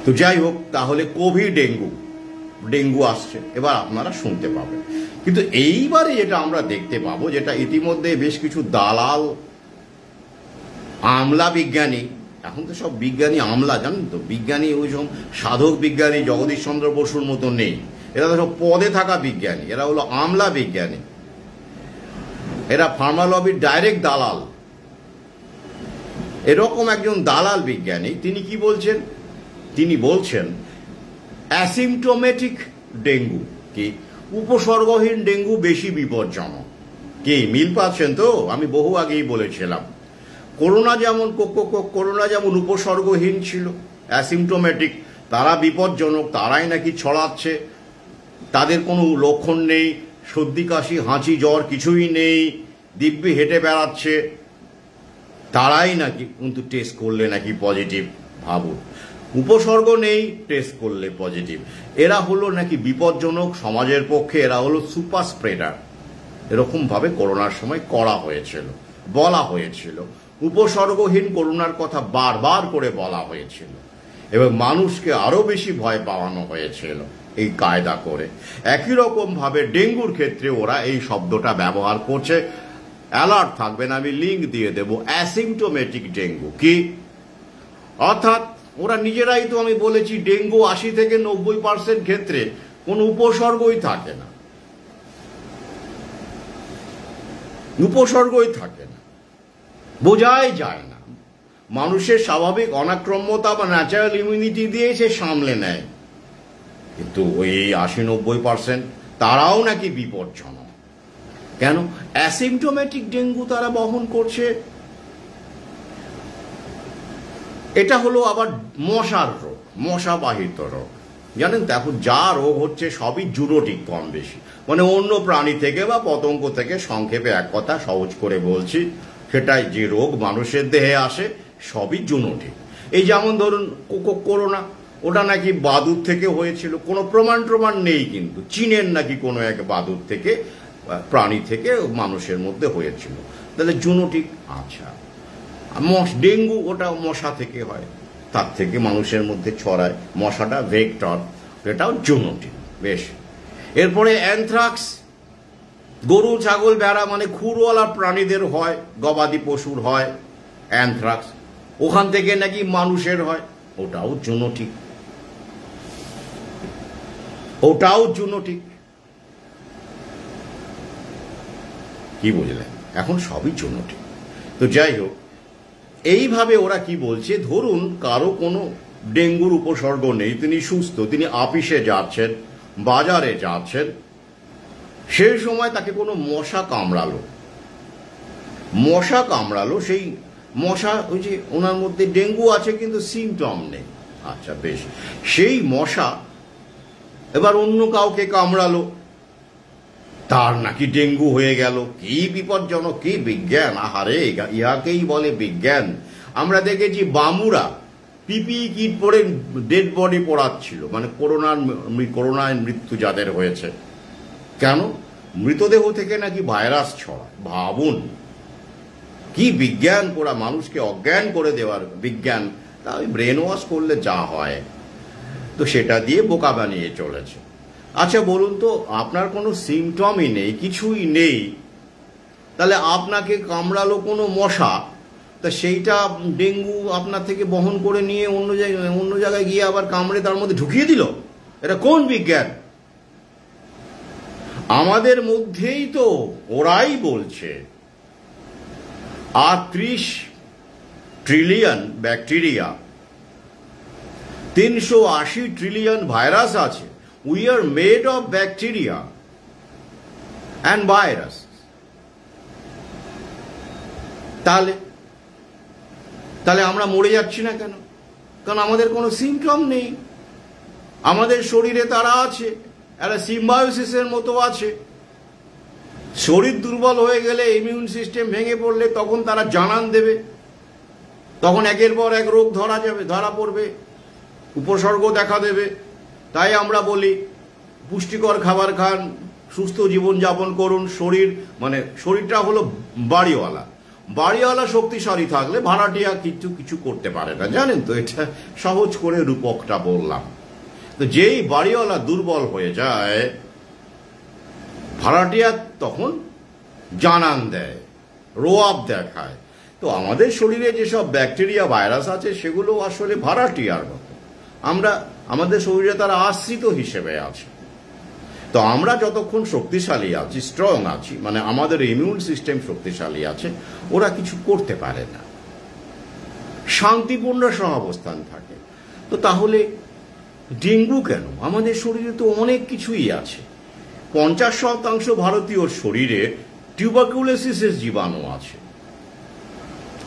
তো যাই হোক, তাহলে কোভিড ডেঙ্গু আসছে, এবার আপনারা শুনতে পাবেন। কিন্তু এইবারে যেটা আমরা দেখতে পাবো, যেটা ইতিমধ্যে বেশ কিছু দালাল, আমলা বিজ্ঞানী, এখন তো সব বিজ্ঞানী আমলা, জানেন তো, বিজ্ঞানী ওই সব সাধক বিজ্ঞানী জগদীশ চন্দ্র বসুর মতো নেই, এরা তো সব পদে থাকা বিজ্ঞানী, এরা হলো আমলা বিজ্ঞানী, এরা ফার্মা লবির ডাইরেক্ট দালাল। এরকম একজন দালাল বিজ্ঞানী, তিনি কি বলছেন? তিনি বলছেন অ্যাসিমটোমেটিক ডেঙ্গু কি উপসর্গহীন ডেঙ্গু বেশি বিপজ্জনক। কি মিল পাচ্ছেন তো? আমি বহু আগেই বলেছিলাম, করোনা যেমন উপসর্গহীন ছিল, অ্যাসিমটোমেটিক, তারা বিপজ্জনক, তারাই নাকি ছড়াচ্ছে। তাদের কোনো লক্ষণ নেই, সর্দি কাশি হাঁচি জ্বর কিছুই নেই, দিব্যি হেঁটে বেড়াচ্ছে, তারাই নাকি কিন্তু টেস্ট করলে নাকি পজিটিভ। ভাবুন, উপসর্গ নেই, টেস্ট করলে পজিটিভ। এরা হলো নাকি বিপজ্জনক সমাজের পক্ষে, এরা হলো সুপার স্প্রেডার। এরকম ভাবে করোনার সময় করা হয়েছিল, বলা হয়েছিল, উপসর্গহীন করোনার কথা বারবার করে বলা হয়েছিল এবং মানুষকে আরো বেশি ভয় পাওয়ানো হয়েছিল এই কায়দা করে। একই রকম ভাবে ডেঙ্গুর ক্ষেত্রে ওরা এই শব্দটা ব্যবহার করছে। অ্যালার্ট থাকবেন, আমি লিঙ্ক দিয়ে দেব। অ্যাসিমটোমেটিক ডেঙ্গু কি, অর্থাৎ ওরা নিজেরাই তো, আমি বলেছি ডেঙ্গু 80 থেকে 90% ক্ষেত্রে কোনো উপসর্গই থাকে না, উপসর্গই থাকে না, বোঝাই যায় না। মানুষের স্বাভাবিক অনাক্রম্যতা বা ন্যাচারাল ইমিউনিটি দিয়ে সে সামলে নেয়, কিন্তু ওই 80-90% তারাও নাকি বিপজ্জনক। কেন? অ্যাসিমটোমেটিক ডেঙ্গু তারা বহন করছে। এটা হলো আবার মশার রোগ, মশাবাহিত রোগ। জানেন তো, এখন যা রোগ হচ্ছে সবই জুনোটিক কম বেশি, মানে অন্য প্রাণী থেকে বা পতঙ্গ থেকে। সংক্ষেপে এক কথা সহজ করে বলছি, সেটাই যে রোগ মানুষের দেহে আসে সবই জুনোটিক। এই যেমন ধরুন করোনা, ওটা নাকি বাদুর থেকে হয়েছিল, কোনো প্রমাণ নেই, কিন্তু চীনের নাকি কোনো এক বাদুর থেকে, প্রাণী থেকে মানুষের মধ্যে হয়েছিল, তাহলে জুনোটিক। আচ্ছা, ডেঙ্গু ওটা মশা থেকে হয়, তার থেকে মানুষের মধ্যে ছড়ায়, মশাটা ভেক্টর, এটাও জুনোটিক। বেশ, এরপরে অ্যানথ্রাক্স, গরু ছাগল ভেড়া মানে খুরওয়ালা প্রাণীদের হয়, গবাদি পশুর হয় অ্যানথ্রাক্স, ওখান থেকে নাকি মানুষের হয়, ওটাও জুনোটিক, ওটাও জুনোটিক। কি বুঝলেন? এখন সবই জুনোটিক। তো যাই হোক, এইভাবে ওরা কি বলছে, ধরুন কারো কোনো ডেঙ্গুর উপসর্গ নেই, তিনি সুস্থ, তিনি আপিসে যাচ্ছেন, বাজারে যাচ্ছেন, সেই সময় তাকে কোনো মশা কামড়ালো, সেই মশা, ওই যে ওনার মধ্যে ডেঙ্গু আছে কিন্তু সিমটম নেই। আচ্ছা বেশ, সেই মশা এবার অন্য কাউকে কামড়ালো, তার নাকি ডেঙ্গু হয়ে গেল। কি বিপজ্জনক, কি বিজ্ঞান! আহারে, ইহাকেই বলে বিজ্ঞান। আমরা দেখেছি বামুরা পিপিই কিট পরে ডেড বডি পোড়াচ্ছিল, মানে করোনায় মৃত্যু যাদের হয়েছে। কেন? মৃতদেহ থেকে নাকি ভাইরাস ছড়ায়। ভাবুন কি বিজ্ঞান, ওরা মানুষকে অজ্ঞান করে দেওয়ার বিজ্ঞান। তা ওই ব্রেন ওয়াশ করলে যা হয়, তো সেটা দিয়ে বোকা বানিয়ে চলেছে। আচ্ছা বলুন তো, আপনার কোনো সিমটমই নেই, কিছুই নেই, তাহলে আপনাকে কামড়ালো কোনো মশা, তা সেইটা ডেঙ্গু আপনার থেকে বহন করে নিয়ে অন্য জায়গায় গিয়ে আবার কামড়ে তার মধ্যে ঢুকিয়ে দিল। এটা কোন বিজ্ঞান? আমাদের মধ্যেই তো ওরাই বলছে ৩৮ ট্রিলিয়ন ব্যাকটেরিয়া, ৩৮০ ট্রিলিয়ন ভাইরাস আছে। We are made of bacteria and virus. তাহলে আমরা মরে যাচ্ছি না কেন? কারণ আমাদের কোনো সিমটম নেই, আমাদের শরীরে তারা আছে, একটা সিম্বায়োসিসের মতো আছে। শরীর দুর্বল হয়ে গেলে, ইমিউন সিস্টেম ভেঙে পড়লে তখন তারা জানান দেবে, তখন একের পর এক রোগ ধরা পড়বে, উপসর্গ দেখা দেবে। তাই আমরা বলি পুষ্টিকর খাবার খান, সুস্থ জীবনযাপন করুন। শরীরটা হলো বাড়িওয়ালা শক্তিশালী থাকলে ভাড়াটিয়া কিছু করতে পারে না, জানেন তো। এটা সহজ করে রূপকটা বললাম। তো যেই বাড়িওয়ালা দুর্বল হয়ে যায়, ভাড়াটিয়া তখন জানান দেয়, রোয়াব দেখায়। তো আমাদের শরীরে যেসব ব্যাকটেরিয়া ভাইরাস আছে সেগুলো আসলে ভাড়াটিয়ার মতো, আমাদের শরীরে তারা আশ্রিত হিসেবে আছে। তো আমরা যতক্ষণ শক্তিশালী আছি, স্ট্রং আছি, মানে আমাদের ইমিউন সিস্টেম শক্তিশালী আছে, ওরা কিছু করতে পারে না, শান্তিপূর্ণ সহাবস্থান থাকে। তো তাহলে ডেঙ্গু কেন? আমাদের শরীরে তো অনেক কিছুই আছে। 50% ভারতীয়র শরীরে টিউবারকুলোসিসের জীবাণু আছে,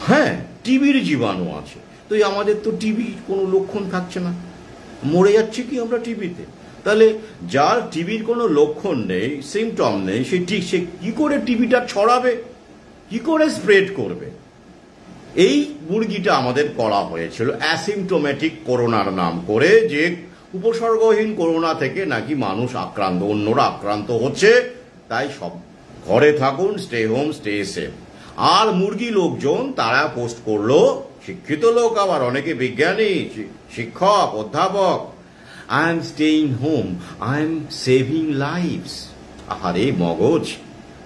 হ্যাঁ, টিবির জীবাণু আছে। তো আমাদের তো টিবি কোনো লক্ষণ থাকছে না, মরে যাচ্ছে কি আমরা টিবিতে? তাহলে যার টিবির কোনো লক্ষণ নেই, সিমটম নেই, সে কি করে টিবিটা ছড়াবে, কি করে স্প্রেড করবে? এই মুরগিটা আমাদের করা হয়েছিল অ্যাসিমটোমেটিক করোনার নাম করে, যে উপসর্গহীন করোনা থেকে নাকি মানুষ আক্রান্ত, অন্যরা আক্রান্ত হচ্ছে, তাই সব ঘরে থাকুন, স্টে হোম, স্টে সেফ। আর মুরগি লোকজন তারা পোস্ট করলো, শিক্ষিত লোক আবার অনেকে, বিজ্ঞানী, শিক্ষক, অধ্যাপক, I am staying home, I am saving lives. আহারে মগজ,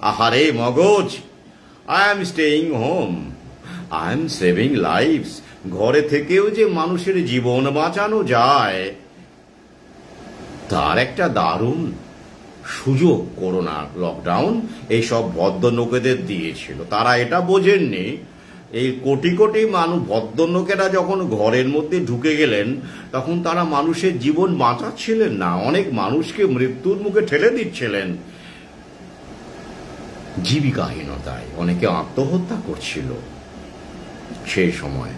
আহারে মগজ, I am staying home, I am saving lives. ঘরে থেকেও যে মানুষের জীবন বাঁচানো যায়, তার একটা দারুণ সুযোগ করোনা লকডাউন এইসব ভদ্রলোকেদের দিয়েছিল। তারা এটা বোঝেননি, এই কোটি কোটি মানুষ, ভদ্রলোকেরা যখন ঘরের মধ্যে ঢুকে গেলেন, তখন তারা মানুষের জীবন বাঁচাচ্ছিলেন না, অনেক মানুষকে মৃত্যুর মুখে ঠেলে দিচ্ছিলেন। জীবিকাহীনতায় অনেকে আত্মহত্যা করছিল সেই সময়।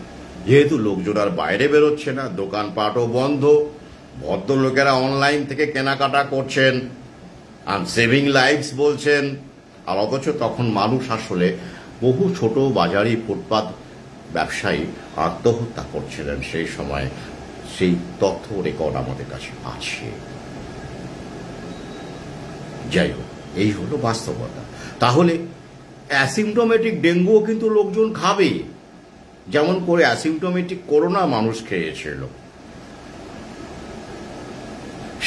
যেহেতু লোকজন আর বাইরে বেরোচ্ছে না, দোকানপাটও বন্ধ, ভদ্রলোকেরা অনলাইন থেকে কেনাকাটা করছেন, আর সেভিং লাইফস বলছেন, আর অথচ তখন মানুষ আসলে বহু ছোট বাজারি ফুটপাত ব্যবসায়ী আত্মহত্যা করছিলেন সেই সময়। সেই তথ্য রেকর্ড আমাদের কাছে আছে। যাই হোক, এই হলো বাস্তবতা। তাহলে অ্যাসিমটোমেটিক ডেঙ্গুও কিন্তু লোকজন খাবে, যেমন করে অ্যাসিমটোমেটিক করোনা মানুষ খেয়েছিল।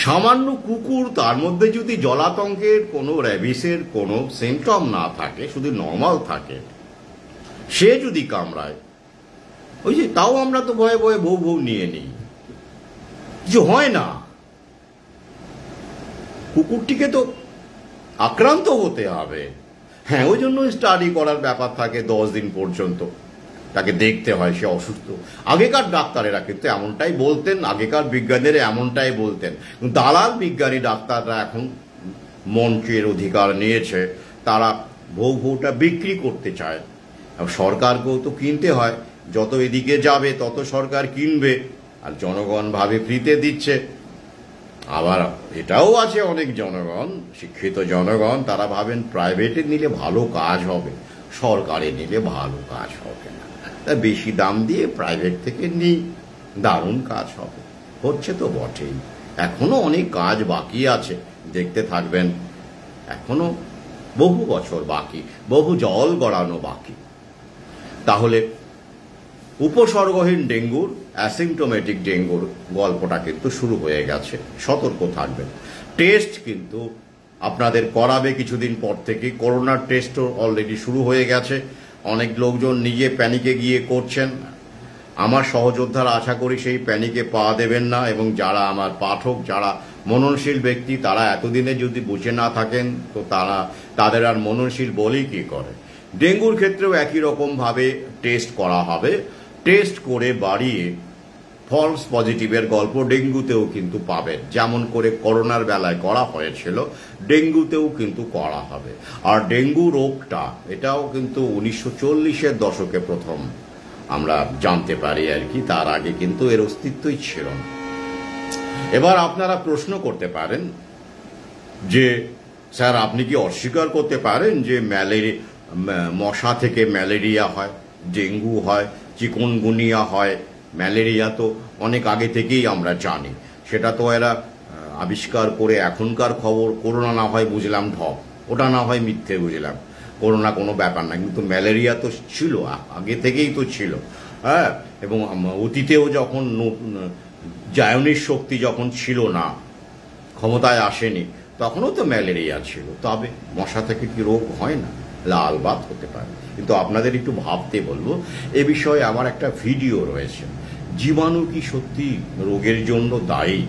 সামান্য কুকুর, তার মধ্যে যদি জলাতঙ্কের কোনো, র্যাবিসের কোনো সিমটম না থাকে, শুধু নর্মাল থাকে, সে যদি কামড়ায়, ওই যে তাও আমরা তো ভয়ে ভয়ে বউ বউ নিয়ে নিই, কিছু হয় না। কুকুরটিকে তো আক্রান্ত হতে হবে। হ্যাঁ, ওই জন্য স্টাডি করার ব্যাপার থাকে, 10 দিন পর্যন্ত তাকে দেখতে হয় সে অসুস্থ। আগেকার ডাক্তারেরা কিন্তু এমনটাই বলতেন, আগেকার বিজ্ঞানীরা এমনটাই বলতেন। দালাল বিজ্ঞানী ডাক্তাররা এখন মঞ্চের অধিকার নিয়েছে, তারা বউটা বিক্রি করতে চায়। সরকারকেও তো কিনতে হয়, যত এদিকে যাবে তত সরকার কিনবে, আর জনগণ ভাবে ফ্রিতে দিচ্ছে। আবার এটাও আছে, অনেক জনগণ, শিক্ষিত জনগণ, তারা ভাবেন প্রাইভেটে নিলে ভালো কাজ হবে, সরকারে নিলে ভালো কাজ হবে না, তা বেশি দাম দিয়ে প্রাইভেট থেকে নিই, দারুণ কাজ হবে। হচ্ছে তো বটেই, এখনো অনেক কাজ বাকি আছে, দেখতে থাকবেন, এখনো বহু বছর বাকি, বহু জল গড়ানো বাকি। তাহলে উপসর্গহীন ডেঙ্গুর, অ্যাসিমটোমেটিক ডেঙ্গুর গল্পটা কিন্তু শুরু হয়ে গেছে। সতর্ক থাকবেন। টেস্ট কিন্তু আপনাদের করাবে কিছুদিন পর থেকে। করোনার টেস্টও অলরেডি শুরু হয়ে গেছে। অনেক লোকজন নিজে প্যানিকে গিয়ে করছেন। আমার সহযোদ্ধারা আশা করি সেই প্যানিকে পা দেবেন না, এবং যারা আমার পাঠক, যারা মননশীল ব্যক্তি, তারা এতদিনে যদি বুঝে না থাকেন, তো তাদের আর মননশীল বলেই কি করে। ডেঙ্গুর ক্ষেত্রেও একই রকম ভাবে টেস্ট করা হবে। টেস্ট করে বাড়িয়ে ফলস পজিটিভের গল্প ডেঙ্গুতেও কিন্তু পাবেন, যেমন করে করোনার বেলায় করা হয়েছিল, ডেঙ্গুতেও কিন্তু করা হবে। আর ডেঙ্গু রোগটা, এটাও কিন্তু 1940-এর দশকে প্রথম আমরা জানতে পারি আর কি, তার আগে কিন্তু এর অস্তিত্বই ছিল না। এবার আপনারা প্রশ্ন করতে পারেন যে স্যার, আপনি কি অস্বীকার করতে পারেন যে মশা থেকে ম্যালেরিয়া হয়, ডেঙ্গু হয়, চিকুনগুনিয়া হয়? ম্যালেরিয়া তো অনেক আগে থেকেই আমরা জানি, সেটা তো এরা আবিষ্কার করে, এখনকার খবর করোনা না হয় বুঝলাম ঢপ, ওটা না হয় মিথ্যে বুঝলাম, করোনা কোনো ব্যাপার না, কিন্তু ম্যালেরিয়া তো ছিল, আগে থেকেই তো ছিল। হ্যাঁ, এবং অতীতেও যখন জায়নিক শক্তি যখন ছিল না, ক্ষমতায় আসেনি, তখনও তো ম্যালেরিয়া ছিল। তবে মশা থেকে কি রোগ হয় না? লালবাত হতে পারে। কিন্তু আপনাদের একটু ভাবতে বলবো, এ বিষয়ে আমার একটা ভিডিও রয়েছে। জীবাণু কি সত্যি রোগের জন্য দায়ী?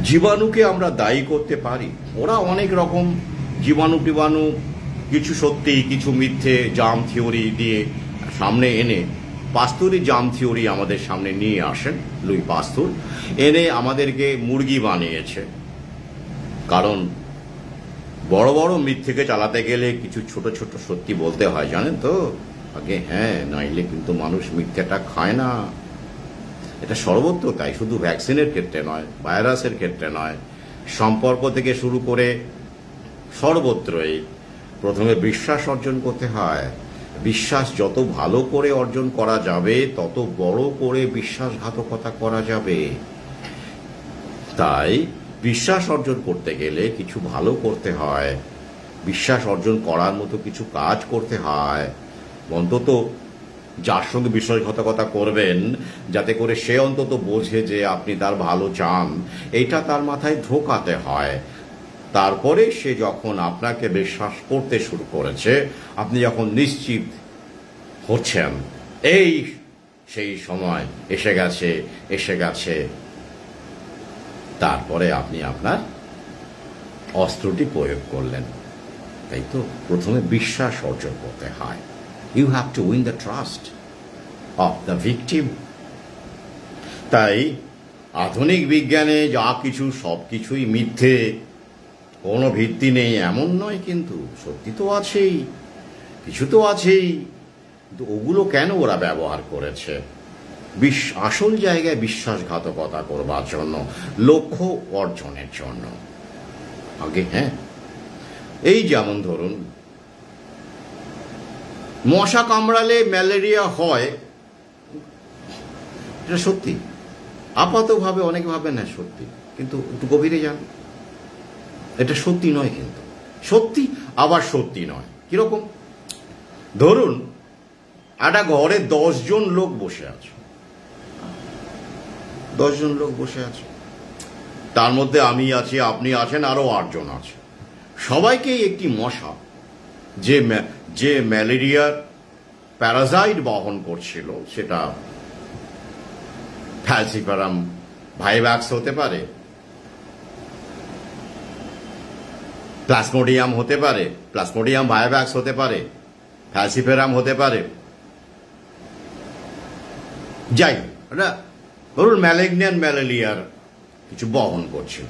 জীবাণুকে আমরা দায়ী করতে পারি? ওরা অনেক রকম জীবাণু টিবাণু, কিছু সত্যি কিছু মিথ্যে, জার্ম থিওরি দিয়ে সামনে এনে, পাস্তুরি জার্ম থিওরি আমাদের সামনে নিয়ে আসেন লুই পাস্তুর, এনে আমাদেরকে মুরগি বানিয়েছে। কারণ বড় বড় মিথ্যেকে চালাতে গেলে কিছু ছোট ছোট সত্যি বলতে হয়, জানেন তো আগে। হ্যাঁ, নাইলে কিন্তু মানুষ মিথ্যেটা খায় না। এটা সর্বত্র তাই, শুধু ভ্যাকসিনের ক্ষেত্রে নয়, ভাইরাসের ক্ষেত্রে নয়, সম্পর্ক থেকে শুরু করে সর্বত্রই প্রথমে বিশ্বাস অর্জন করতে হয়। বিশ্বাস যত ভালো করে অর্জন করা যাবে তত বড় করে বিশ্বাসঘাতকতা করা যাবে। তাই বিশ্বাস অর্জন করতে গেলে কিছু ভালো করতে হয়, বিশ্বাস অর্জন করার মতো কিছু কাজ করতে হয়। অন্তত যার সঙ্গে বিশ্বাসঘাতকতা করবেন, যাতে করে সে অন্তত বোঝে যে আপনি তার ভালো চান, এটা তার মাথায় ঢোকাতে হয়। তারপরে সে যখন আপনাকে বিশ্বাস করতে শুরু করেছে, আপনি যখন নিশ্চিত হচ্ছেন এই সেই সময় এসে গেছে, তারপরে আপনি আপনার অস্ত্রটি প্রয়োগ করলেন। তাই তো প্রথমে বিশ্বাস অর্জন করতে হয়। You have to win the trust of the victim. তাই আধুনিক বিজ্ঞানে যা কিছু সবকিছুই মিথ্যে, কোনো ভিত্তি নেই এমন নয়, কিন্তু সত্যি তো আছেই, কিছু তো আছেই। কিন্তু ওগুলো কেন ওরা ব্যবহার করেছে? আসল জায়গায় বিশ্বাসঘাতকতা করবার জন্য, লক্ষ্য অর্জনের জন্য। আগে এই যেমন ধরুন, মশা কামড়ালে ম্যালেরিয়া হয়, এটা সত্যি। আপাতভাবে অনেক ভাবে না সত্যি, কিন্তু একটু গভীরে যান, এটা সত্যি নয়। কিন্তু সত্যি আবার সত্যি নয়। কিরকম? ধরুন একটা ঘরে 10 জন লোক বসে আছে, 10 জন লোক বসে আছে, তার মধ্যে আমি আছি, আপনি আছেন, আরো 8 জন আছে। সবাইকেই একটি মশা যে ম্যালেরিয়ার প্যারাসাইট বহন করছিল, সেটা ফ্যালসিপারাম ভাইভ্যাক্স হতে পারে, প্লাজমোডিয়াম হতে পারে, প্লাজমোডিয়াম ভাইভ্যাক্স হতে পারে, ফ্যালসিপারাম হতে পারে, যাই ধরুন ম্যালিগন্যান্ট ম্যালেরিয়ার কিছু বহন করছিল,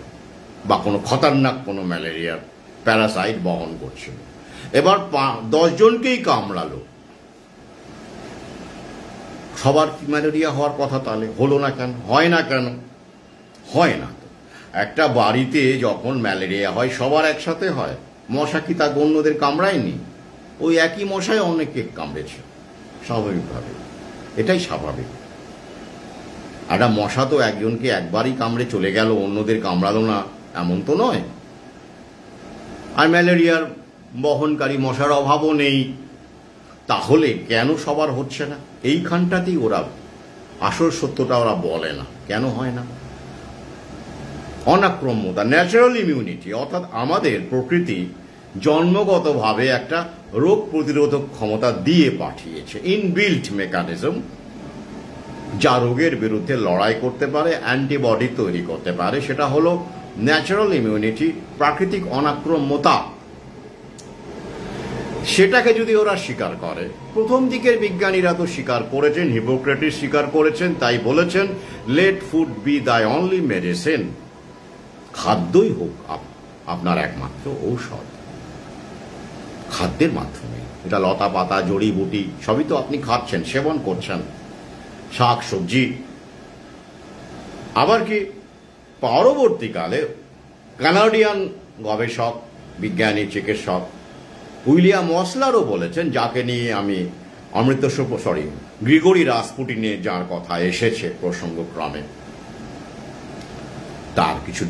বা কোনো খতরনাক কোনো ম্যালেরিয়ার প্যারাসাইট বহন করছিল। এবার 10 জনকেই কামড়ালো। সবার কি ম্যালেরিয়া হওয়ার কথা? তাহলে হলো না কেন? হয় না কেন? হয় না তো। একটা বাড়িতে যখন ম্যালেরিয়া হয় সবার একসাথে হয়। মশা কি তা অন্যদের কামড়ায়নি? ওই একই মশায় অনেককে কামড়েছে স্বাভাবিকভাবে, এটাই স্বাভাবিক। একটা মশা তো একজনকে একবারই কামড়ে চলে গেল, অন্যদের কামড়ালো না, এমন তো নয়। আর ম্যালেরিয়ার বহনকারী মশার অভাবও নেই, তাহলে কেন সবার হচ্ছে না? এইখানটাতেই ওরা আসল সত্যটা ওরা বলে না। কেন হয় না? অনাক্রম্যতা, ন্যাচারাল ইমিউনিটি, অর্থাৎ আমাদের প্রকৃতি জন্মগতভাবে একটা রোগ প্রতিরোধক ক্ষমতা দিয়ে পাঠিয়েছে, ইনবিল্ট মেকানিজম, যা রোগের বিরুদ্ধে লড়াই করতে পারে, অ্যান্টিবডি তৈরি করতে পারে। সেটা হলো ন্যাচারাল ইমিউনিটি, প্রাকৃতিক অনাক্রম্যতা। সেটাকে যদি ওরা স্বীকার করে, প্রথম দিকের বিজ্ঞানীরা তো স্বীকার করেছেন, হিপোক্রেটিস স্বীকার করেছেন, তাই বলেছেন লেট ফুড বি দাই অনলি মেডিসিন। খাদ্যই হোক আপনার একমাত্র ঔষধ। খাদ্যের মাধ্যমে, এটা লতা পাতা জড়িবুটি সবই তো আপনি খাচ্ছেন, সেবন করছেন, শাক সবজি। আবার কি পরবর্তীকালে কানাডিয়ান গবেষক, বিজ্ঞানী, চিকিৎসক উইলিয়াম ওয়াসলারও বলেছেন, যাকে নিয়ে আমি গ্রিগরি রাসপুটিনে যার কথা এসেছে প্রসঙ্গক্রমে, তার কিছু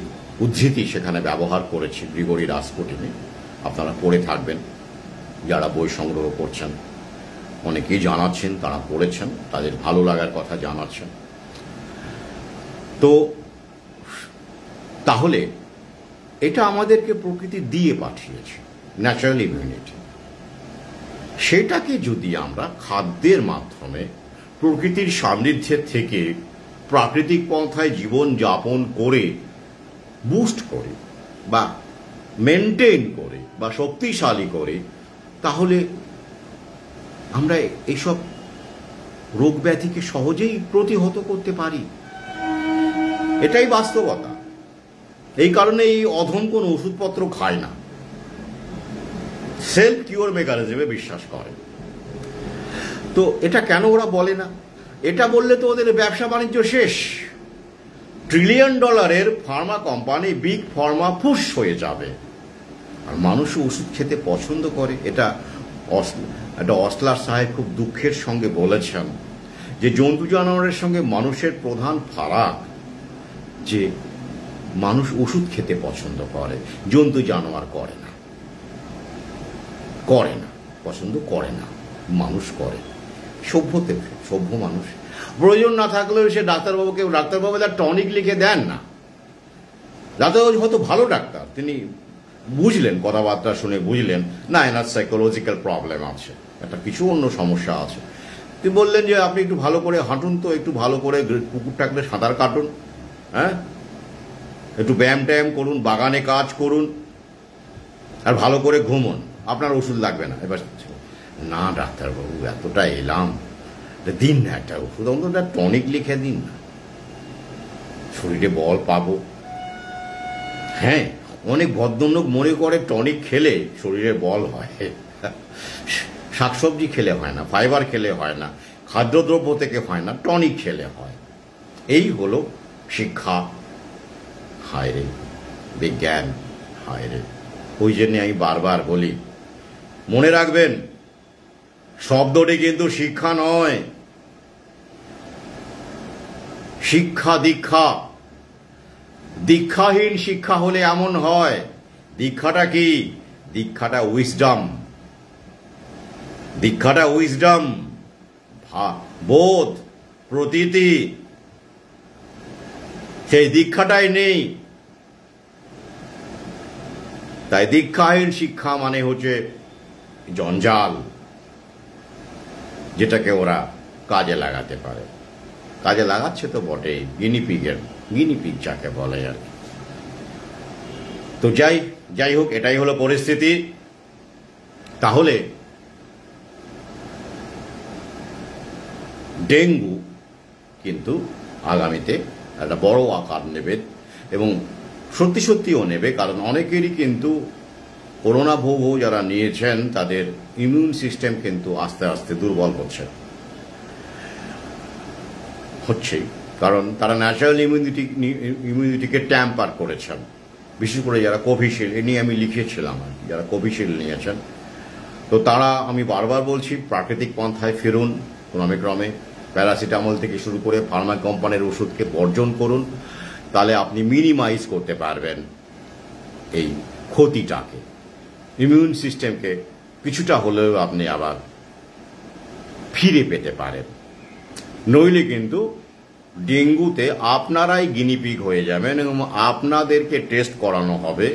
উদ্ধৃতি সেখানে ব্যবহার করেছি গ্রিগরি রাসপুটিনে। আপনারা পড়ে থাকবেন, যারা বই সংগ্রহ করছেন, অনেকেই জানাচ্ছেন তারা পড়েছেন, তাদের ভালো লাগার কথা জানাচ্ছেন। তো তাহলে এটা আমাদেরকে প্রকৃতি দিয়ে পাঠিয়েছে, ন্যাচারাল ইমিউনিটি। সেটাকে যদি আমরা খাদ্যের মাধ্যমে প্রকৃতির সান্নিধ্যের থেকে প্রাকৃতিক পন্থায় জীবন যাপন করে বুস্ট করি, বা মেনটেন করি, বা শক্তিশালী করি, তাহলে আমরা এইসব রোগ ব্যাধিকে সহজেই প্রতিহত করতে পারি। এটাই বাস্তবতা। এই কারণে এই অধম কোন ওষুধপত্র খায় না, সেলফ কিওর মেকানিজমে বিশ্বাস করে। তো এটা কেন ওরা বলে না? এটা বললে তো ওদের ব্যবসা বাণিজ্য শেষ। ট্রিলিয়ন ডলারের ফার্মা কোম্পানি বিগ ফার্মা ফুস হয়ে যাবে। আর মানুষ ওষুধ খেতে পছন্দ করে। এটা অসলার সাহেব খুব দুঃখের সঙ্গে বলেছেন যে জন্তু জানোয়ারের সঙ্গে মানুষের প্রধান ফারাক যে মানুষ ওষুধ খেতে পছন্দ করে, জন্তু জানোয়ার করে না, পছন্দ করে না, মানুষ করে। সভ্য মানুষ প্রয়োজন না থাকলেও সে ডাক্তারবাবু তার টনিক লিখে দেন না। ডাক্তারবাবু হয়তো ভালো ডাক্তার, তিনি বুঝলেন, কথাবার্তা শুনে বুঝলেন না এনার সাইকোলজিক্যাল প্রবলেম আছে, একটা কিছু অন্য সমস্যা আছে। তিনি বললেন যে আপনি একটু ভালো করে হাঁটুন, তো একটু ভালো করে পুকুর থাকলে সাঁতার কাটুন, হ্যাঁ, একটু ব্যায়াম ট্যায়াম করুন, বাগানে কাজ করুন, আর ভালো করে ঘুমন, আপনার ওষুধ লাগবে না। এবার না ডাক্তারবাবু এতটা এলাম, দিন না একটা ওষুধ, অন্তত একটা টনিক লিখে দিন না, শরীরে বল পাবো। হ্যাঁ, অনেক ভদ্রলোক মনে করে টনিক খেলে শরীরে বল হয়, শাকসবজি খেলে হয় না, ফাইবার খেলে হয় না, খাদ্যদ্রব্য থেকে হয় না, টনিক খেলে হয়। এই হলো শিক্ষা। হায় রে বিজ্ঞান, হায় রে। ওই জন্য আমি বারবার বলি, মনে রাখবেন শব্দটি কিন্তু শিক্ষা নয়, শিক্ষা দীক্ষা। দীক্ষাহীন শিক্ষা হলে এমন হয়। দীক্ষাটা কি? দীক্ষাটা উইজডম, বোধ, প্রতীতি, সেই দীক্ষাটাই নেই। তাই দীক্ষাহীন শিক্ষা মানে হচ্ছে জঞ্জাল, যেটাকে ওরা কাজে লাগাতে পারে। কাজে লাগাচ্ছে তো বটেই, গিনিপিগ যাকে বলে আর কি। তো যাই হোক, এটাই হলো পরিস্থিতি। তাহলে ডেঙ্গু কিন্তু আগামীতে একটা বড় আকার নেবে, এবং সত্যিও নেবে, কারণ অনেকেরই কিন্তু করোনা ভোগ যারা নিয়েছেন তাদের ইমিউন সিস্টেম কিন্তু আস্তে আস্তে দুর্বল হচ্ছেই, কারণ তারা ন্যাচারাল ইমিউনিটিকে ট্যাম্পার করেছেন। বিশেষ করে যারা কোভিশিল্ড, এ নিয়ে আমি লিখেছিলাম আর কি, যারা কোভিশিল্ড নিয়েছেন, তো তারা, আমি বারবার বলছি, প্রাকৃতিক পন্থায় ফিরুন। ক্রমে প্যারাসিটামল থেকে শুরু করে ফার্মা কোম্পানির ওষুধকে বর্জন করুন, তাহলে আপনি মিনিমাইজ করতে পারবেন এই ক্ষতিটাকে। ইমিউন সিস্টেমকে কিছুটা হলেও আপনি আবার ফিরে পেতে পারেন। নইলে কিন্তু ডেঙ্গুতে আপনারাই গিনিপিগ হয়ে যাবেন, এবং আপনাদেরকে টেস্ট করানো হবে।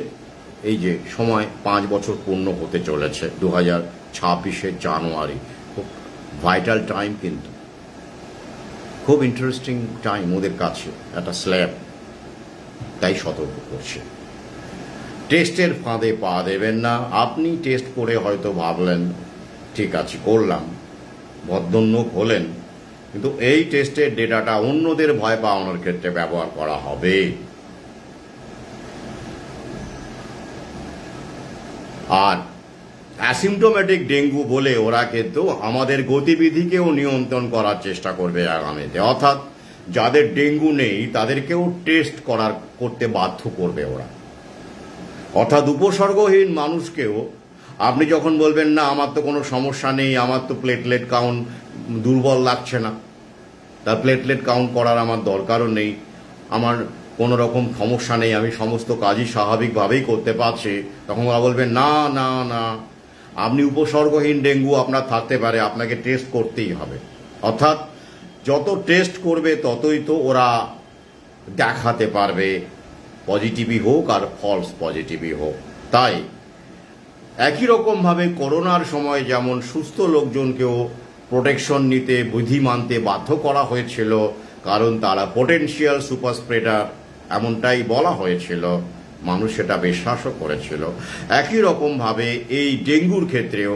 এই যে সময় 5 বছর পূর্ণ হতে চলেছে 2026 জানুয়ারি, খুব ভাইটাল টাইম, কিন্তু খুব ইন্টারেস্টিং টাইম ওদের কাছে, একটা স্ল্যাব। তাই সতর্ক করছে, টেস্টের ফাঁদে পা দেবেন না। আপনি টেস্ট করে হয়তো ভাবলেন ঠিক আছে করলাম, ভদ্রলোক হলেন, কিন্তু এই টেস্টের ডেটাটা অন্যদের ভয় পাওয়ানোর ক্ষেত্রে ব্যবহার করা হবে। আর অ্যাসিমটোমেটিক ডেঙ্গু বলে ওরা কিন্তু আমাদের গতিবিধিকেও নিয়ন্ত্রণ করার চেষ্টা করবে আগামীতে। অর্থাৎ যাদের ডেঙ্গু নেই তাদেরকেও টেস্ট করতে বাধ্য করবে ওরা। অর্থাৎ উপসর্গহীন মানুষকেও আপনি যখন বলবেন না আমার তো কোনো সমস্যা নেই, আমার তো প্লেটলেট কাউন্ট দুর্বল লাগছে না, তার প্লেটলেট কাউন্ট করার আমার দরকারও নেই, আমার কোনো রকম সমস্যা নেই, আমি সমস্ত কাজই স্বাভাবিকভাবেই করতে পারছি, তখন ওরা বলবেন না না না, আপনি উপসর্গহীন ডেঙ্গু আপনার থাকতে পারে, আপনাকে টেস্ট করতেই হবে। অর্থাৎ যত টেস্ট করবে ততই তো ওরা দেখাতে পারবে, পজিটিভই হোক আর ফলস পজিটিভই হোক। তাই একই রকমভাবে করোনার সময় যেমন সুস্থ লোকজনকেও প্রোটেকশন নিতে, বিধি মানতে বাধ্য করা হয়েছিল, কারণ তারা পোটেনশিয়াল সুপার স্প্রেডার এমনটাই বলা হয়েছিল, মানুষ সেটা বিশ্বাসও করেছিল। একই রকমভাবে এই ডেঙ্গুর ক্ষেত্রেও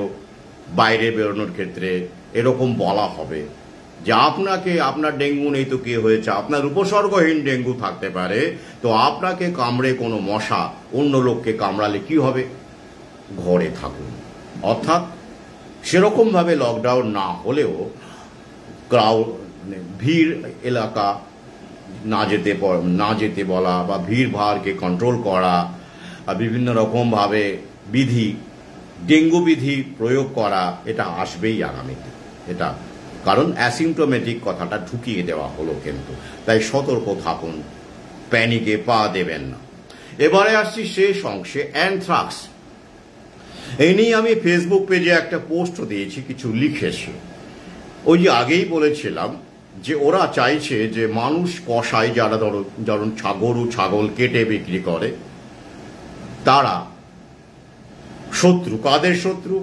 বাইরে বেরোনোর ক্ষেত্রে এরকম বলা হবে যে আপনাকে, আপনার ডেঙ্গু নেই তো কি হয়েছে, আপনার উপসর্গহীন ডেঙ্গু থাকতে পারে, তো আপনাকে কামড়ে কোনো মশা অন্য লোককে কামড়ালে কি হবে, ঘরে থাকুন। অর্থাৎ সেরকমভাবে লকডাউন না হলেও মানে ভিড় এলাকা না যেতে বলা বা ভিড় ভাড়কে কন্ট্রোল করা, বিভিন্ন রকমভাবে ডেঙ্গু বিধি প্রয়োগ করা, এটা আসবেই আগামীতে। এটা কারণ অ্যাসিমটোমেটিক কথাটা ঢুকিয়ে দেওয়া হলো, কিন্তু তাই সতর্ক থাকুন, প্যানিকে পা দেবেন না। এবারে আসছি শেষ অংশে, অ্যানথ্রাক্স। এই নিয়ে আমি ফেসবুক পেজে একটা পোস্ট দিয়েছি, কিছু লিখেছি। ওই যে আগেই বলেছিলাম যে ওরা চাইছে যে মানুষ কষায়, যারা ধরুন গরু ছাগল কেটে বিক্রি করে, তারা শত্রু। কাদের শত্রু?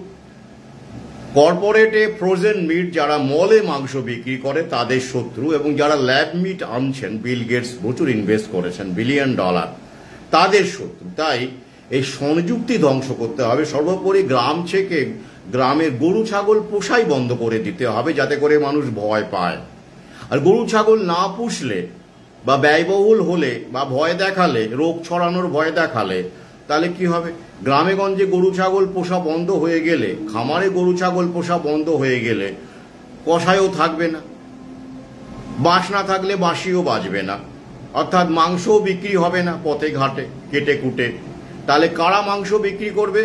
কর্পোরেটে ফ্রোজেন মিট যারা মলে মাংস বিক্রি করে তাদের শত্রু, এবং যারা ল্যাব মিট আনছেন, বিল গেটস প্রচুর ইনভেস্ট করেছেন $1 বিলিয়ন, তাদের শত্রু। তাই এই সংযুক্তি ধ্বংস করতে হবে। সর্বোপরি গ্রাম থেকে গ্রামের গরু ছাগল পোষাই বন্ধ করে দিতে হবে, যাতে করে মানুষ ভয় পায়। আর গরু ছাগল না পুষলে বা ব্যয়বহুল হলে বা ভয় দেখালে, রোগ ছড়ানোর ভয় দেখালে, তাহলে কি হবে? গ্রামে গঞ্জে গরু ছাগল পোষা বন্ধ হয়ে গেলে, খামারে গরু ছাগল পোষা বন্ধ হয়ে গেলে কষায়ও থাকবে না, বাঁশ না থাকলে বাঁশিও বাজবে না, অর্থাৎ মাংসও বিক্রি হবে না পথে ঘাটে কেটে কুটে। তাহলে কারা মাংস বিক্রি করবে?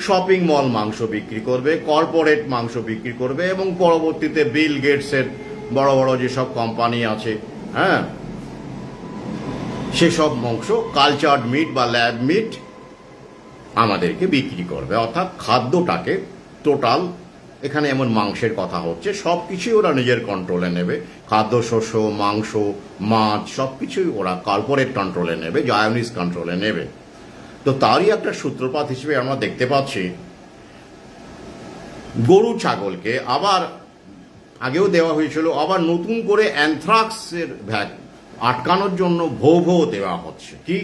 শপিং মল মাংস বিক্রি করবে, কর্পোরেট মাংস বিক্রি করবে, এবং পরবর্তীতে বিল গেটসের বড় বড় যেসব কোম্পানি আছে, হ্যাঁ, সেসব মাংস কালচার্ড মিট বা ল্যাব মিট আমাদেরকে বিক্রি করবে। অর্থাৎ খাদ্যটাকে টোটাল, এখানে এমন মাংসের কথা হচ্ছে, সবকিছুই ওরা নিজের কন্ট্রোলে নেবে। খাদ্যশস্য, মাংস, মাছ সবকিছুই ওরা কর্পোরেট কন্ট্রোলে নেবে, জায়নিজ কন্ট্রোলে নেবে। তো তারই একটা সূত্রপাত হিসেবে আমরা দেখতে পাচ্ছি গরু ছাগলকে আবার আগেও দেওয়া হয়েছিল, আবার নতুন করে অ্যানথ্রাক্সের আটকানোর জন্য ভো দেওয়া হচ্ছে। কি?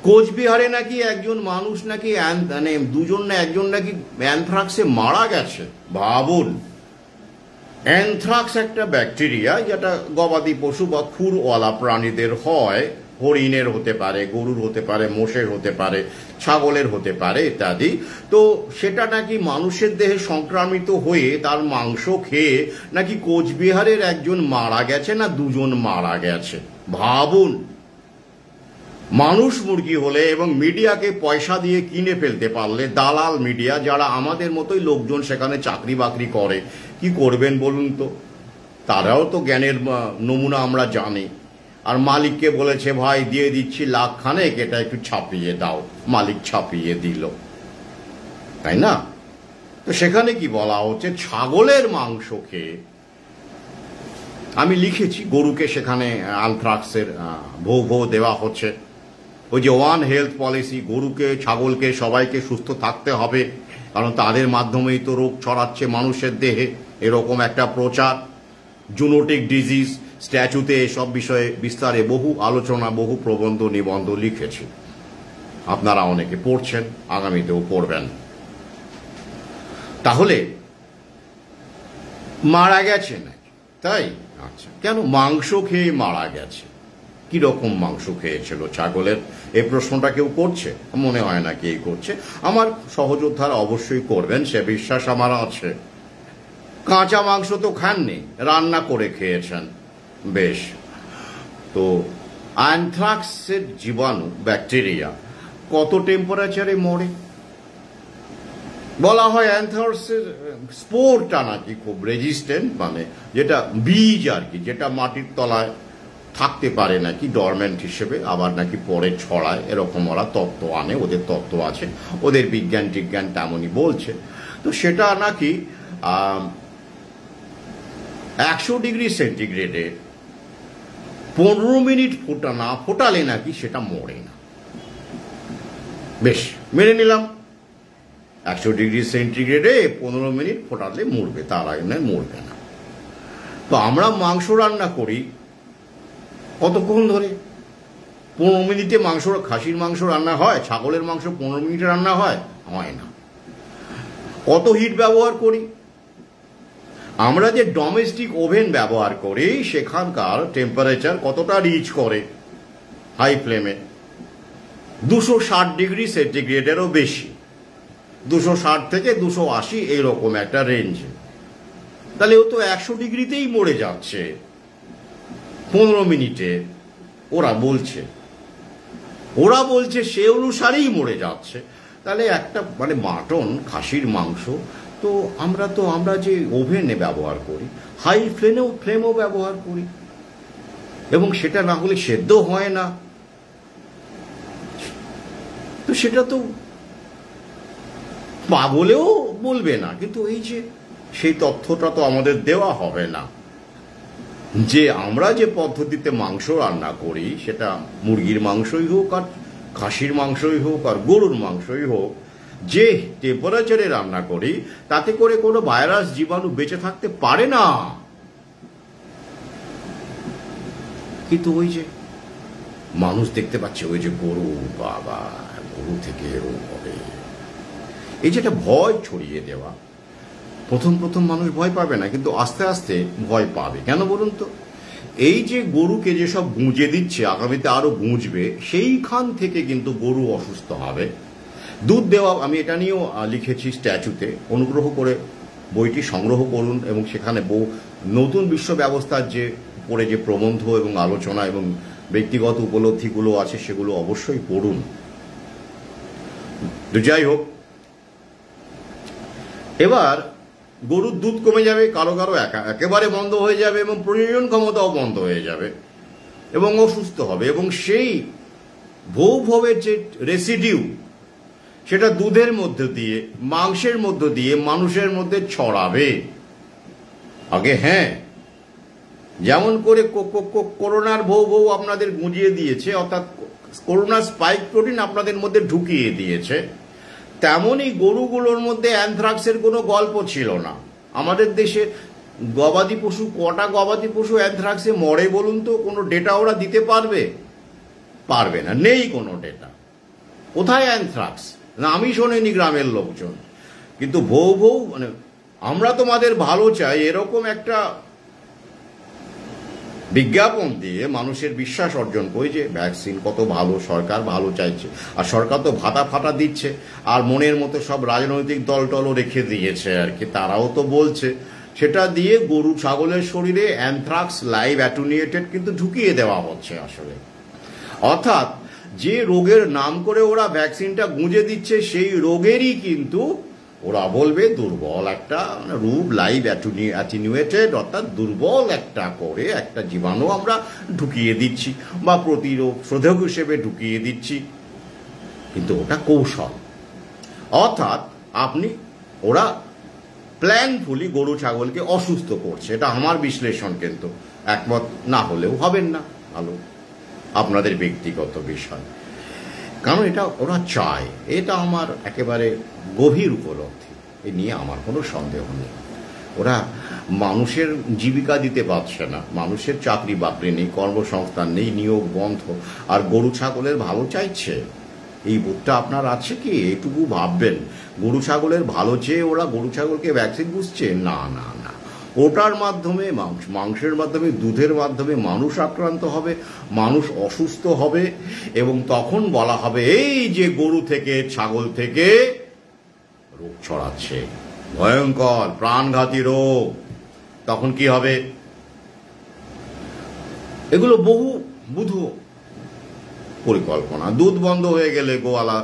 কোচবিহারে নাকি একজন মানুষ নাকি মানে দুজন না একজন নাকি অ্যানথ্রাক্সে মারা গেছে। ভাবুন, অ্যানথ্রাক্স একটা ব্যাকটেরিয়া যেটা গবাদি পশু বা খুরওয়ালা প্রাণীদের হয়, হরিণের হতে পারে, গরুর হতে পারে, মোষের হতে পারে, ছাগলের হতে পারে ইত্যাদি। তো সেটা নাকি মানুষের দেহে সংক্রামিত হয়ে তার মাংস খেয়ে নাকি কোচবিহারের একজন মারা গেছে, না দুজন মারা গেছে। ভাবুন, মানুষ মুরগি হলে এবং মিডিয়াকে পয়সা দিয়ে কিনে ফেলতে পারলে, দালাল মিডিয়া যারা আমাদের মতোই লোকজন সেখানে চাকরি বাকরি করে, কি করবেন বলুন তো? তারাও তো জ্ঞানের নমুনা আমরা জানি। আর মালিককে বলেছে, ভাই দিয়ে দিচ্ছি $1,00,000, এটা একটু ছাপিয়ে দাও। মালিক ছাপিয়ে দিল, তাই না? তো সেখানে কি বলা হচ্ছে? ছাগলের মাংস খেয়ে, আমি লিখেছি, গরুকে সেখানে অ্যানথ্রাক্সের ভো দেওয়া হচ্ছে। ওই যে ওয়ান হেলথ পলিসি, গরুকে ছাগলকে সবাইকে সুস্থ থাকতে হবে, কারণ তাদের মাধ্যমেই তো রোগ ছড়াচ্ছে মানুষের দেহে, এরকম একটা প্রচার। জুনোটিক ডিজিজ, স্ট্যাচুতে এসব বিষয়ে বিস্তারে বহু আলোচনা, বহু প্রবন্ধ নিবন্ধ লিখেছি। আপনারা অনেকে পড়ছেন, আগামীতেও পড়বেন। তাহলে মারা গেছে না, তাই? আচ্ছা, কেন মাংস খেয়ে মারা গেছে? কি রকম মাংস খেয়েছিল ছাগলের? এই প্রশ্নটা কেউ করছে? মনে হয় না কেউ করছে। আমার সহযোদ্ধারা অবশ্যই করবেন, সে বিশ্বাস আমার আছে। কাঁচা মাংস তো খাননি, রান্না করে খেয়েছেন। বেশ। তো অ্যানথ্রাক্সের জীবাণু, ব্যাকটেরিয়া কত টেম্পারেচারে মরে? বলা হয় অ্যানথ্রাক্সের স্পোরটা নাকি খুব রেজিস্ট্যান্ট, মানে যেটা বীজ আর কি, যেটা মাটির তলায় থাকতে পারে নাকি ডরমেন্ট হিসেবে, আবার নাকি পরে ছড়ায়, এরকম ওরা তত্ত্ব আনে, ওদের তত্ত্ব আছে, ওদের বিজ্ঞান টিজ্ঞান তেমনই বলছে। তো সেটা নাকি 100 ডিগ্রি সেন্টিগ্রেডে 15 মিনিট ফোটালে নাকি সেটা মরে না। বেশ, মেনে নিলাম 100 ডিগ্রি সেন্টিগ্রেডে 15 মিনিট ফোটালে মরবে, তার আগে মরবে না। তো আমরা মাংস রান্না করি কতক্ষণ ধরে? 15 মিনিটে মাংস, খাসির মাংস রান্না হয়, ছাগলের মাংস 15 মিনিটে রান্না হয়? হয় না। কত হিট ব্যবহার করি আমরা? যে ডোমেস্টিক ওভেন ব্যবহার করি সেখানকার টেম্পারেচার কতটা রিচ করে হাই ফ্লেমে? 260 ডিগ্রি সেন্টিগ্রেডেরও বেশি, 260 থেকে 280 এইরকম একটা রেঞ্জে। তাহলে ও তো 100 ডিগ্রিতেই মরে যাচ্ছে 15 মিনিটে। ওরা বলছে সে অনুসারেই মরে যাচ্ছে। তাহলে একটা মানে মাটন, খাসির মাংস তো আমরা যে ওভেনে ব্যবহার করি, হাই ফ্লেমও ব্যবহার করি, এবং সেটা না হলে সেদ্ধ হয় না। তো সেটা তো পাগলেও বলবে না, কিন্তু এই যে সেই তথ্যটা তো আমাদের দেওয়া হবে না যে আমরা যে পদ্ধতিতে মাংস রান্না করি, সেটা মুরগির মাংসই হোক আর খাসির মাংসই হোক আর গরুর মাংসই হোক, যে টেম্পারেচারে রান্না করি তাতে করে কোনো ভাইরাস জীবাণু বেঁচে থাকতে পারে না। কিন্তু ওই যে মানুষ দেখতে পাচ্ছে ওই যে গরু, বাবা গরু থেকে রোগ হবে, এই যেটা ভয় ছড়িয়ে দেওয়া। প্রথম মানুষ ভয় পাবে না, কিন্তু আস্তে আস্তে ভয় পাবে। কেন বলুন তো? এই যে গরুকে যেসব গুঁজে দিচ্ছে, আগামীতে আরো গুঁজবে, সেইখান থেকে কিন্তু গরু অসুস্থ হবে। দুধ দেওয়া, আমি এটা নিয়েও লিখেছি স্ট্যাচুতে, অনুগ্রহ করে বইটি সংগ্রহ করুন এবং সেখানে নতুন বিশ্ব ব্যবস্থার যে উপরে যে প্রবন্ধ এবং আলোচনা এবং ব্যক্তিগত উপলব্ধিগুলো আছে সেগুলো অবশ্যই পড়ুন। যাই হোক, এবার গরুর দুধ কমে যাবে, কারো একেবারে বন্ধ হয়ে যাবে এবং প্রজনন ক্ষমতাও বন্ধ হয়ে যাবে এবং অসুস্থ হবে, এবং সেই ভৌভবের যে রেসিডিউ সেটা দুধের মধ্যে দিয়ে, মাংসের মধ্য দিয়ে মানুষের মধ্যে ছড়াবে। আগে হ্যাঁ, যেমন করে করোনার ভৌ আপনাদের গুঁজিয়ে দিয়েছে, অর্থাৎ করোনার স্পাইক প্রোটিন আপনাদের মধ্যে ঢুকিয়ে দিয়েছে, তেমনই গরুগুলোর মধ্যে অ্যানথ্রাক্সের কোনো গল্প ছিল না। আমাদের দেশে কটা গবাদি পশু অ্যানথ্রাক্সে মরে বলুন তো? কোনো ডেটা ওরা দিতে পারবে না, নেই কোনো ডেটা। কোথায় অ্যানথ্রাক্স? না, আমি শোনেনি গ্রামের লোকজন। কিন্তু মানে আমরা তোমাদের ভালো চাই, এরকম একটা বিজ্ঞাপন দিয়ে মানুষের বিশ্বাস অর্জন করি যে ভ্যাকসিন কত ভালো, সরকার ভালো চাইছে, আর সরকার তো ভাতা ফাটা দিচ্ছে, আর মনের মতো সব রাজনৈতিক দলটলও রেখে দিয়েছে আর কি, তারাও তো বলছে। সেটা দিয়ে গরু ছাগলের শরীরে অ্যানথ্রাক্স লাইভ অ্যাটুনিয়েটেড কিন্তু ঢুকিয়ে দেওয়া হচ্ছে আসলে। অর্থাৎ যে রোগের নাম করে ওরা ভ্যাকসিনটা গুঁজে দিচ্ছে, সেই রোগেরই কিন্তু ওরা বলবে দুর্বল একটা রূপ, লাইভ অ্যাটিনিউয়েটেড, অর্থাৎ দুর্বল একটা করে একটা জীবাণু আমরা ঢুকিয়ে দিচ্ছি বা প্রতিরোধক হিসেবে ঢুকিয়ে দিচ্ছি। কিন্তু ওটা কৌশল, অর্থাৎ ওরা প্ল্যানফুলি গরু ছাগলকে অসুস্থ করছে। এটা আমার বিশ্লেষণ, কিন্তু একমত না হলেও হবেন না, ভালো, আপনাদের ব্যক্তিগত বিষয়। কারণ এটা ওরা চায়, এটা আমার একেবারে গভীর উপলব্ধি, এ নিয়ে আমার কোনো সন্দেহ নেই। ওরা মানুষের জীবিকা দিতে পারছে না, মানুষের চাকরি বাকরি নেই, কর্মসংস্থান নেই, নিয়োগ বন্ধ, আর গরু ছাগলের ভালো চাইছে। এই বোধটা আপনার আছে কি? এটুকু ভাববেন। গরু ছাগলের ভালো চেয়ে ওরা গরু ছাগলকে ভ্যাকসিন বুঝছে না, না না, ওটার মাধ্যমে, মাংসের মাধ্যমে, দুধের মাধ্যমে মানুষ আক্রান্ত হবে, মানুষ অসুস্থ হবে, এবং তখন বলা হবে এই যে গরু থেকে ছাগল থেকে রোগ ছড়াচ্ছে, ভয়ঙ্কর প্রাণঘাতী রোগ। তখন কি হবে? এগুলো বহু পরিকল্পনা। দুধ বন্ধ হয়ে গেলে গোয়ালা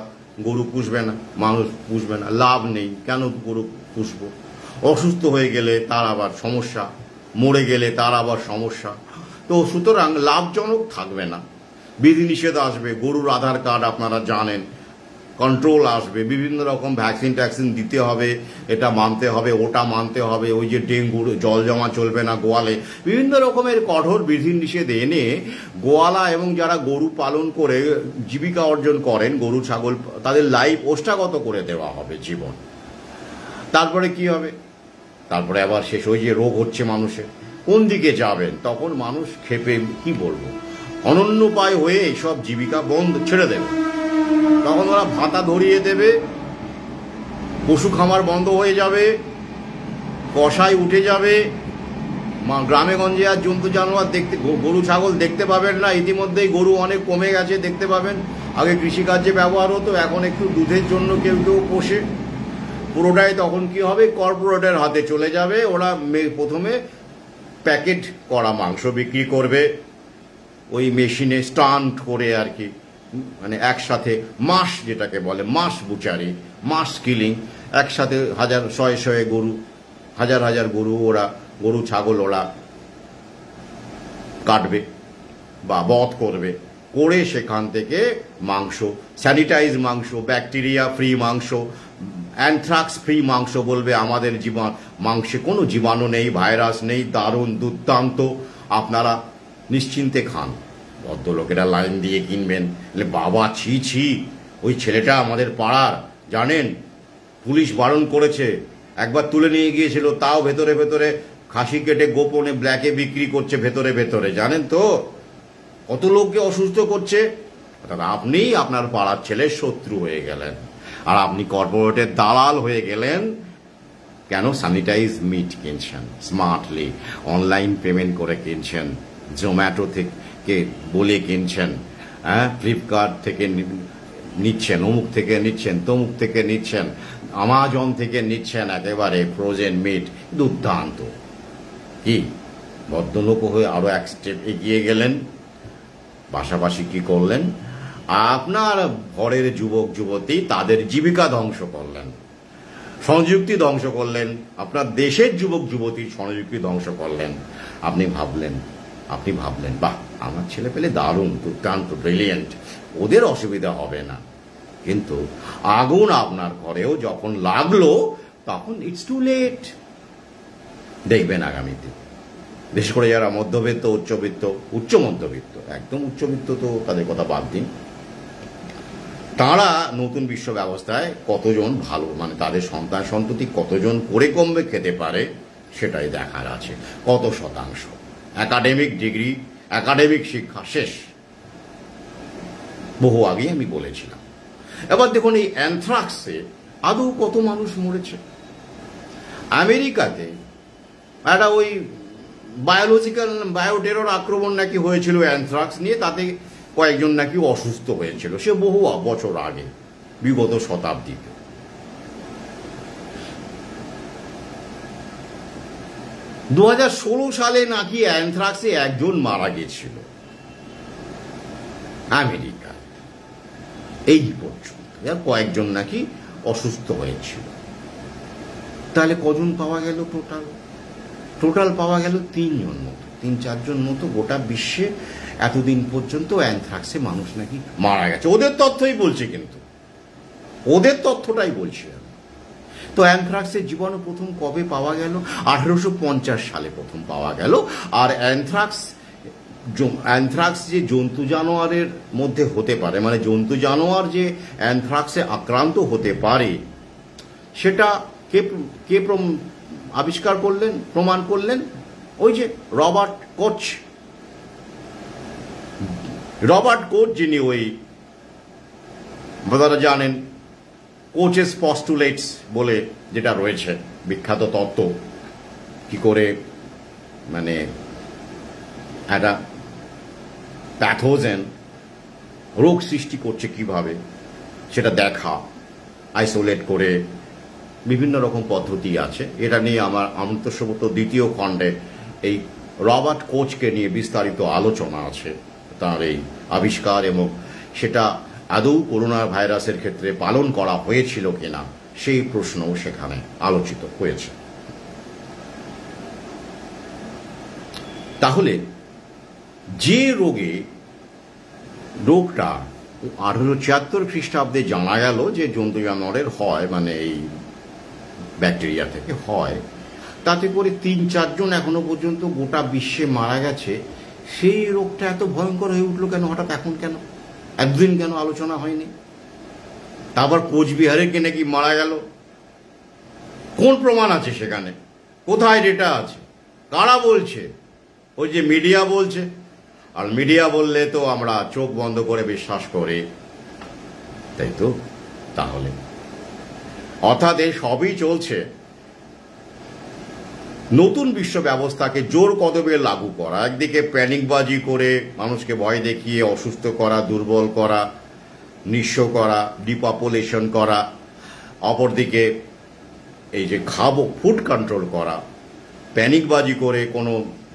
গরু পুষবে না, মানুষ পুষবে না, লাভ নেই। কেন গরু পুষবো? অসুস্থ হয়ে গেলে তার আবার সমস্যা, মরে গেলে তার আবার সমস্যা। তো সুতরাং লাভজনক থাকবে না। বিধিনিষেধ আসবে, গরুর আধার কার্ড আপনারা জানেন, কন্ট্রোল আসবে, বিভিন্ন রকম ভ্যাকসিন দিতে হবে, এটা মানতে হবে, ওটা মানতে হবে, ওই যে ডেঙ্গুর জল জমা চলবে না গোয়ালে, বিভিন্ন রকমের কঠোর বিধিনিষেধ এনে গোয়ালা এবং যারা গরু পালন করে জীবিকা অর্জন করেন, গরু ছাগল, তাদের লাইফ ওষ্ঠাগত করে দেওয়া হবে জীবন। তারপরে কি হবে? তারপরে আবার শেষ, ওই যে রোগ হচ্ছে মানুষের, কোন দিকে যাবেন? তখন মানুষ ক্ষেপে, কি বলবো, অনন্যোপায় হয়ে সব জীবিকা বন্ধ ছেড়ে দেবে। তখন ওরা ভাতা ধরিয়ে দেবে, পশু খামার বন্ধ হয়ে যাবে, কষাই উঠে যাবে, গ্রামে গঞ্জে আর জন্তু জানোয়ার দেখতে, গরু ছাগল দেখতে পাবেন না। ইতিমধ্যেই গরু অনেক কমে গেছে, দেখতে পাবেন। আগে কৃষিকার্যে ব্যবহার হতো, এখন একটু দুধের জন্য কেউ পোষে, পুরোটাই তখন কি হবে, কর্পোরেটের হাতে চলে যাবে। ওরা প্রথমে প্যাকেট করা মাংস বিক্রি করবে, ওই মেশিনে স্টান্ট করে আর কি, মানে একসাথে মাস, যেটাকে বলে মাস বুচারি, মাস কিলিং, একসাথে শয়ে শয়ে গরু, হাজার গরু, ওরা গরু ছাগল ওরা কাটবে বা বধ করবে, করে সেখান থেকে মাংস, স্যানিটাইজ মাংস, ব্যাকটেরিয়া ফ্রি মাংস, অ্যানথ্রাক্স ফ্রি মাংস বলবে, আমাদের মাংসে কোনো জীবাণু নেই, ভাইরাস নেই, দারুণ দুর্দান্ত, আপনারা নিশ্চিন্তে খান। ভদ্রলোকেরা লাইন দিয়ে কিনবেন। বাবা ছি ছি, ওই ছেলেটা আমাদের পাড়ার, জানেন, পুলিশ বারণ করেছে, একবার তুলে নিয়ে গিয়েছিল, তাও ভেতরে ভেতরে খাসি কেটে গোপনে ব্ল্যাকে বিক্রি করছে ভেতরে ভেতরে, জানেন তো কত লোককে অসুস্থ করছে। আপনি আপনার পাড়ার ছেলের শত্রু হয়ে গেলেন, আর আপনি কর্পোরেটের দালাল হয়ে গেলেন। কেন? স্যানিটাইজ মিট কিনছেন, স্মার্টলি অনলাইন পেমেন্ট করে কিনছেন, জোম্যাটো থেকে বলে কিনছেন, হ্যাঁ, ফ্লিপকার্ট থেকে নিচ্ছেন, অমুক থেকে নিচ্ছেন, তমুক থেকে নিচ্ছেন, আমাজন থেকে নিচ্ছেন, একেবারে ফ্রোজেন মিট, দুর্দান্ত। কি ভদ্রলোক হয়ে আরো এক স্টেপ এগিয়ে গেলেন। পাশাপাশি কি করলেন? আপনার ঘরের যুবক যুবতী, তাদের জীবিকা ধ্বংস করলেন, সংযুক্তি ধ্বংস করলেন, আপনার দেশের যুবক যুবতীর সংযুক্তি ধ্বংস করলেন। আপনি ভাবলেন বাহ, আমার ছেলে পেলে দারুণ, দুর্দান্ত, ব্রিলিয়েন্ট, ওদের অসুবিধা হবে না। কিন্তু আগুন আপনার ঘরেও যখন লাগলো, তখন ইটস টু লেট। দেখবেন আগামীতে, বিশেষ করে যারা মধ্যবিত্ত, উচ্চ মধ্যবিত্ত, একদম উচ্চবিত্ত তো তাদের কথা বাদ দিন, তারা নতুন বিশ্ব ব্যবস্থায় কতজন ভালো, মানে তাদের সন্তান সন্ততি কতজন করে কমবে খেতে পারে, সেটাই দেখার আছে। কত শতাংশ একাডেমিক ডিগ্রি, একাডেমিক শিক্ষা শেষ, বহু আগেই আমি বলেছিলাম। এবার দেখুন, এই অ্যানথ্রাক্সে আদৌ কত মানুষ মরেছে। আমেরিকাতে একটা ওই বায়োটেরর আক্রমণ নাকি হয়েছিল অ্যানথ্রাক্স নিয়ে, তাতে কয়েকজন নাকি অসুস্থ হয়েছিল, সে বহু বছর আগে, বিগত শতাব্দীতে। 2016 সালে নাকি অ্যানথ্রাক্সে একজন মারা গেছিল আমেরিকা, এই পর্যন্ত, আর কয়েকজন নাকি অসুস্থ হয়েছিল। তাহলে কজন পাওয়া গেল? টোটাল পাওয়া গেল 3 জন মতো, 3-4 জন মতো গোটা বিশ্বে এতদিন পর্যন্ত অ্যানথ্রাক্সে মানুষ নাকি মারা গেছে। ওদের তথ্যই বলছে, কিন্তু ওদের তথ্যটাই বলছি আমি। তো অ্যানথ্রাক্সের জীবাণু প্রথম কবে পাওয়া গেল? 1850 সালে প্রথম পাওয়া গেল। আর অ্যানথ্রাক্স যে জন্তু জানোয়ারের মধ্যে হতে পারে, মানে জন্তু জানোয়ার যে অ্যানথ্রাক্সে আক্রান্ত হতে পারে, সেটা কে আবিষ্কার করলেন, প্রমাণ করলেন? ওই যে রবার্ট কোচ, যিনি ওই, আপনারা জানেন, কোচেস পস্টুলেটস বলে যেটা রয়েছে, বিখ্যাত তত্ত্ব, কি করে মানে একটা প্যাথোজেন রোগ সৃষ্টি করছে, কিভাবে সেটা দেখা, আইসোলেট করে, বিভিন্ন রকম পদ্ধতি আছে। এটা নিয়ে আমার অন্তঃসত্ত্ব 2য় খণ্ডে এই রবার্ট কোচকে নিয়ে বিস্তারিত আলোচনা আছে, তার এই আবিষ্কার, এবং সেটা আদৌ করোনা ভাইরাসের ক্ষেত্রে পালন করা হয়েছিল কিনা সেই প্রশ্নও সেখানে আলোচিত হয়েছে। তাহলে যে রোগটা 1876 খ্রিস্টাব্দে জানা গেল যে জন্তু জানোয়ারের হয়, মানে এই ব্যাকটেরিয়া থেকে হয়, তাতে করে 3-4 জন এখনো পর্যন্ত গোটা বিশ্বে মারা গেছে। সেই রোগটা এত ভয়ঙ্কর হয়ে উঠলো কেন হঠাৎ, এখন কেন, একদিন কেন আলোচনা হয়নি? তারপর কোচবিহারে কে নাকি মারা গেল, কোন প্রমাণ আছে সেখানে? কোথায় ডেটা আছে? কারা বলছে? ওই যে মিডিয়া বলছে। আর মিডিয়া বললে তো আমরা চোখ বন্ধ করে বিশ্বাস করি, তাই তো? তাহলে অর্থাৎ এই সবই চলছে নতুন বিশ্ব ব্যবস্থাকে জোর কদমে লাগু করা। একদিকে প্যানিকবাজি করে মানুষকে ভয় দেখিয়ে অসুস্থ করা, দুর্বল করা, নিঃস্ব করা, ডিপপুলেশন করা, অপরদিকে এই যে খাবো, ফুড কন্ট্রোল করা, প্যানিকবাজি করে কোনো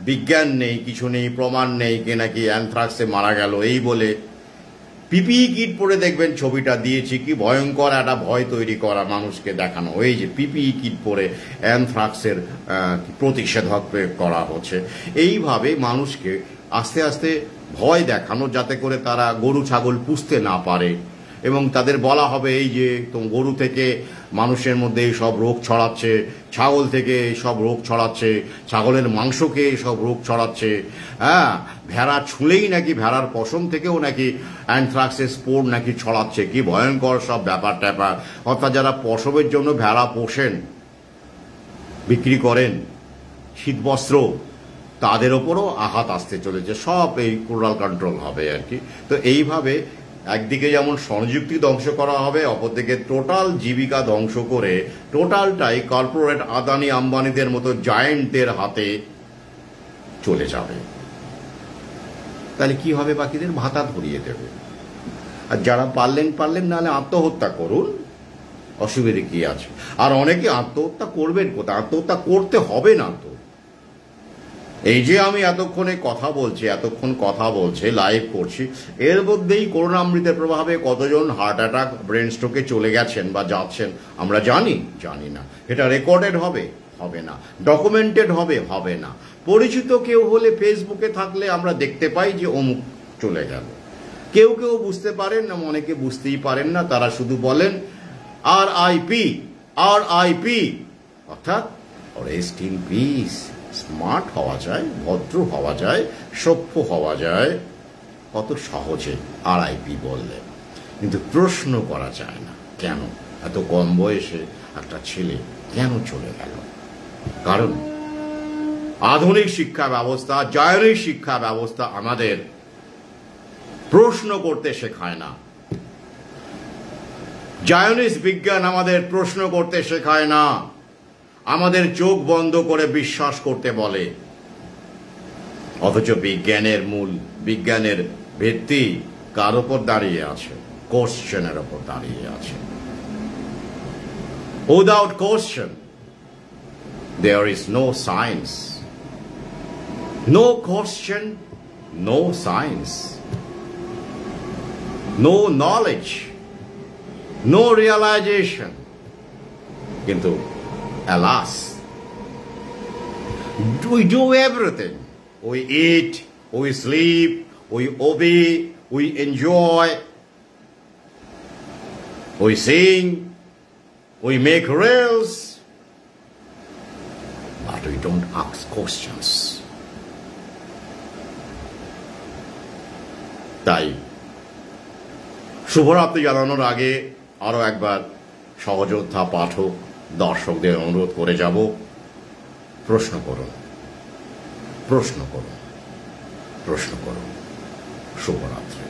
বিজ্ঞান নেই, কিছু নেই, প্রমাণ নেই, কে নাকি অ্যানথ্রাক্সে মারা গেল এই বলে পিপিই কিট পরে দেখবেন ছবিটা দিয়েছি, কি ভয়ঙ্কর একটা ভয় তৈরি করা মানুষকে দেখানো, এই যে পিপিই কিট পরে অ্যানথ্রাক্সের প্রতিষেধক প্রয়োগ করা হচ্ছে। এইভাবে মানুষকে আস্তে আস্তে ভয় দেখানো, যাতে করে তারা গরু ছাগল পুষতে না পারে, এবং তাদের বলা হবে এই যে গরু থেকে মানুষের মধ্যে সব রোগ ছড়াচ্ছে, ছাগল থেকে সব রোগ ছড়াচ্ছে, ছাগলের মাংসকে সব রোগ ছড়াচ্ছে, হ্যাঁ, ভেড়া ছুঁলেই নাকি ভেড়ার পশম থেকেও নাকি অ্যানথ্রাক্সের স্পোর নাকি ছড়াচ্ছে। কি ভয়ঙ্কর সব ব্যাপার ট্যাপার। অর্থাৎ যারা পশমের জন্য ভেড়া পোষেন, বিক্রি করেন শীতবস্ত্র, তাদের ওপরও আঘাত আসতে চলেছে। সব এই কোরাল কন্ট্রোল হবে আর কি। তো এইভাবে একদিকে যেমন স্বনিযুক্তি ধ্বংস করা হবে, অপরদিকে টোটাল জীবিকা ধ্বংস করে টোটালটাই কর্পোরেট আদানি আম্বানিদের মতো জায়েন্টদের হাতে চলে যাবে। তাহলে কি হবে? বাকিদের ভাতা ধরিয়ে দেবে। আর যারা পারলেন নাহলে আত্মহত্যা করুন, অসুবিধে কি আছে? আর অনেকে আত্মহত্যা করবেন কোথায়? আত্মহত্যা করতে হবে না তো। এই যে আমি এতক্ষণ কথা বলছে, লাইভ করছি, এর মধ্যেই করোনামৃতের প্রভাবে কতজন হার্ট অ্যাটাক, ব্রেন স্ট্রোকে চলে গেছেন বা যাচ্ছেন আমরা জানি না। এটা রেকর্ডেড হবে না, ডকুমেন্টেড হবে না। পরিচিত কেউ হলে ফেসবুকে থাকলে আমরা দেখতে পাই যে অমুক চলে গেল। কেউ বুঝতে পারেন না, অনেকে বুঝতেই পারেন না, তারা শুধু বলেন RIP, অর্থাৎ রেস্ট ইন পিস। স্মার্ট হওয়া যায়, ভদ্র হওয়া যায়, সভ্য হওয়া যায় কত সহজে RIP বললে, কিন্তু প্রশ্ন করা যায় না কেন এত কম বয়সে একটা ছেলে কেন চলে গেল। কারণ আধুনিক শিক্ষা ব্যবস্থা, জায়নিক শিক্ষা ব্যবস্থা আমাদের প্রশ্ন করতে শেখায় না। জায়নিস বিজ্ঞান আমাদের প্রশ্ন করতে শেখায় না, আমাদের চোখ বন্ধ করে বিশ্বাস করতে বলে। অথচ বিজ্ঞানের ভিত্তি কার উপর দাঁড়িয়ে আছে? কোশ্চেনের উপর দাঁড়িয়ে আছে। Without question there is no science. No question, no science. No knowledge, no realization. কিন্তু alas, we do everything. We eat, we sleep, we obey, we enjoy, we sing, we make reels, but we don't ask questions. তাই শুভরাত্রি জানানোর আগে আরো একবার সহযোদ্ধা পাঠক দর্শকদের অনুরোধ করে যাব, প্রশ্ন করুন। শুভরাত্রি।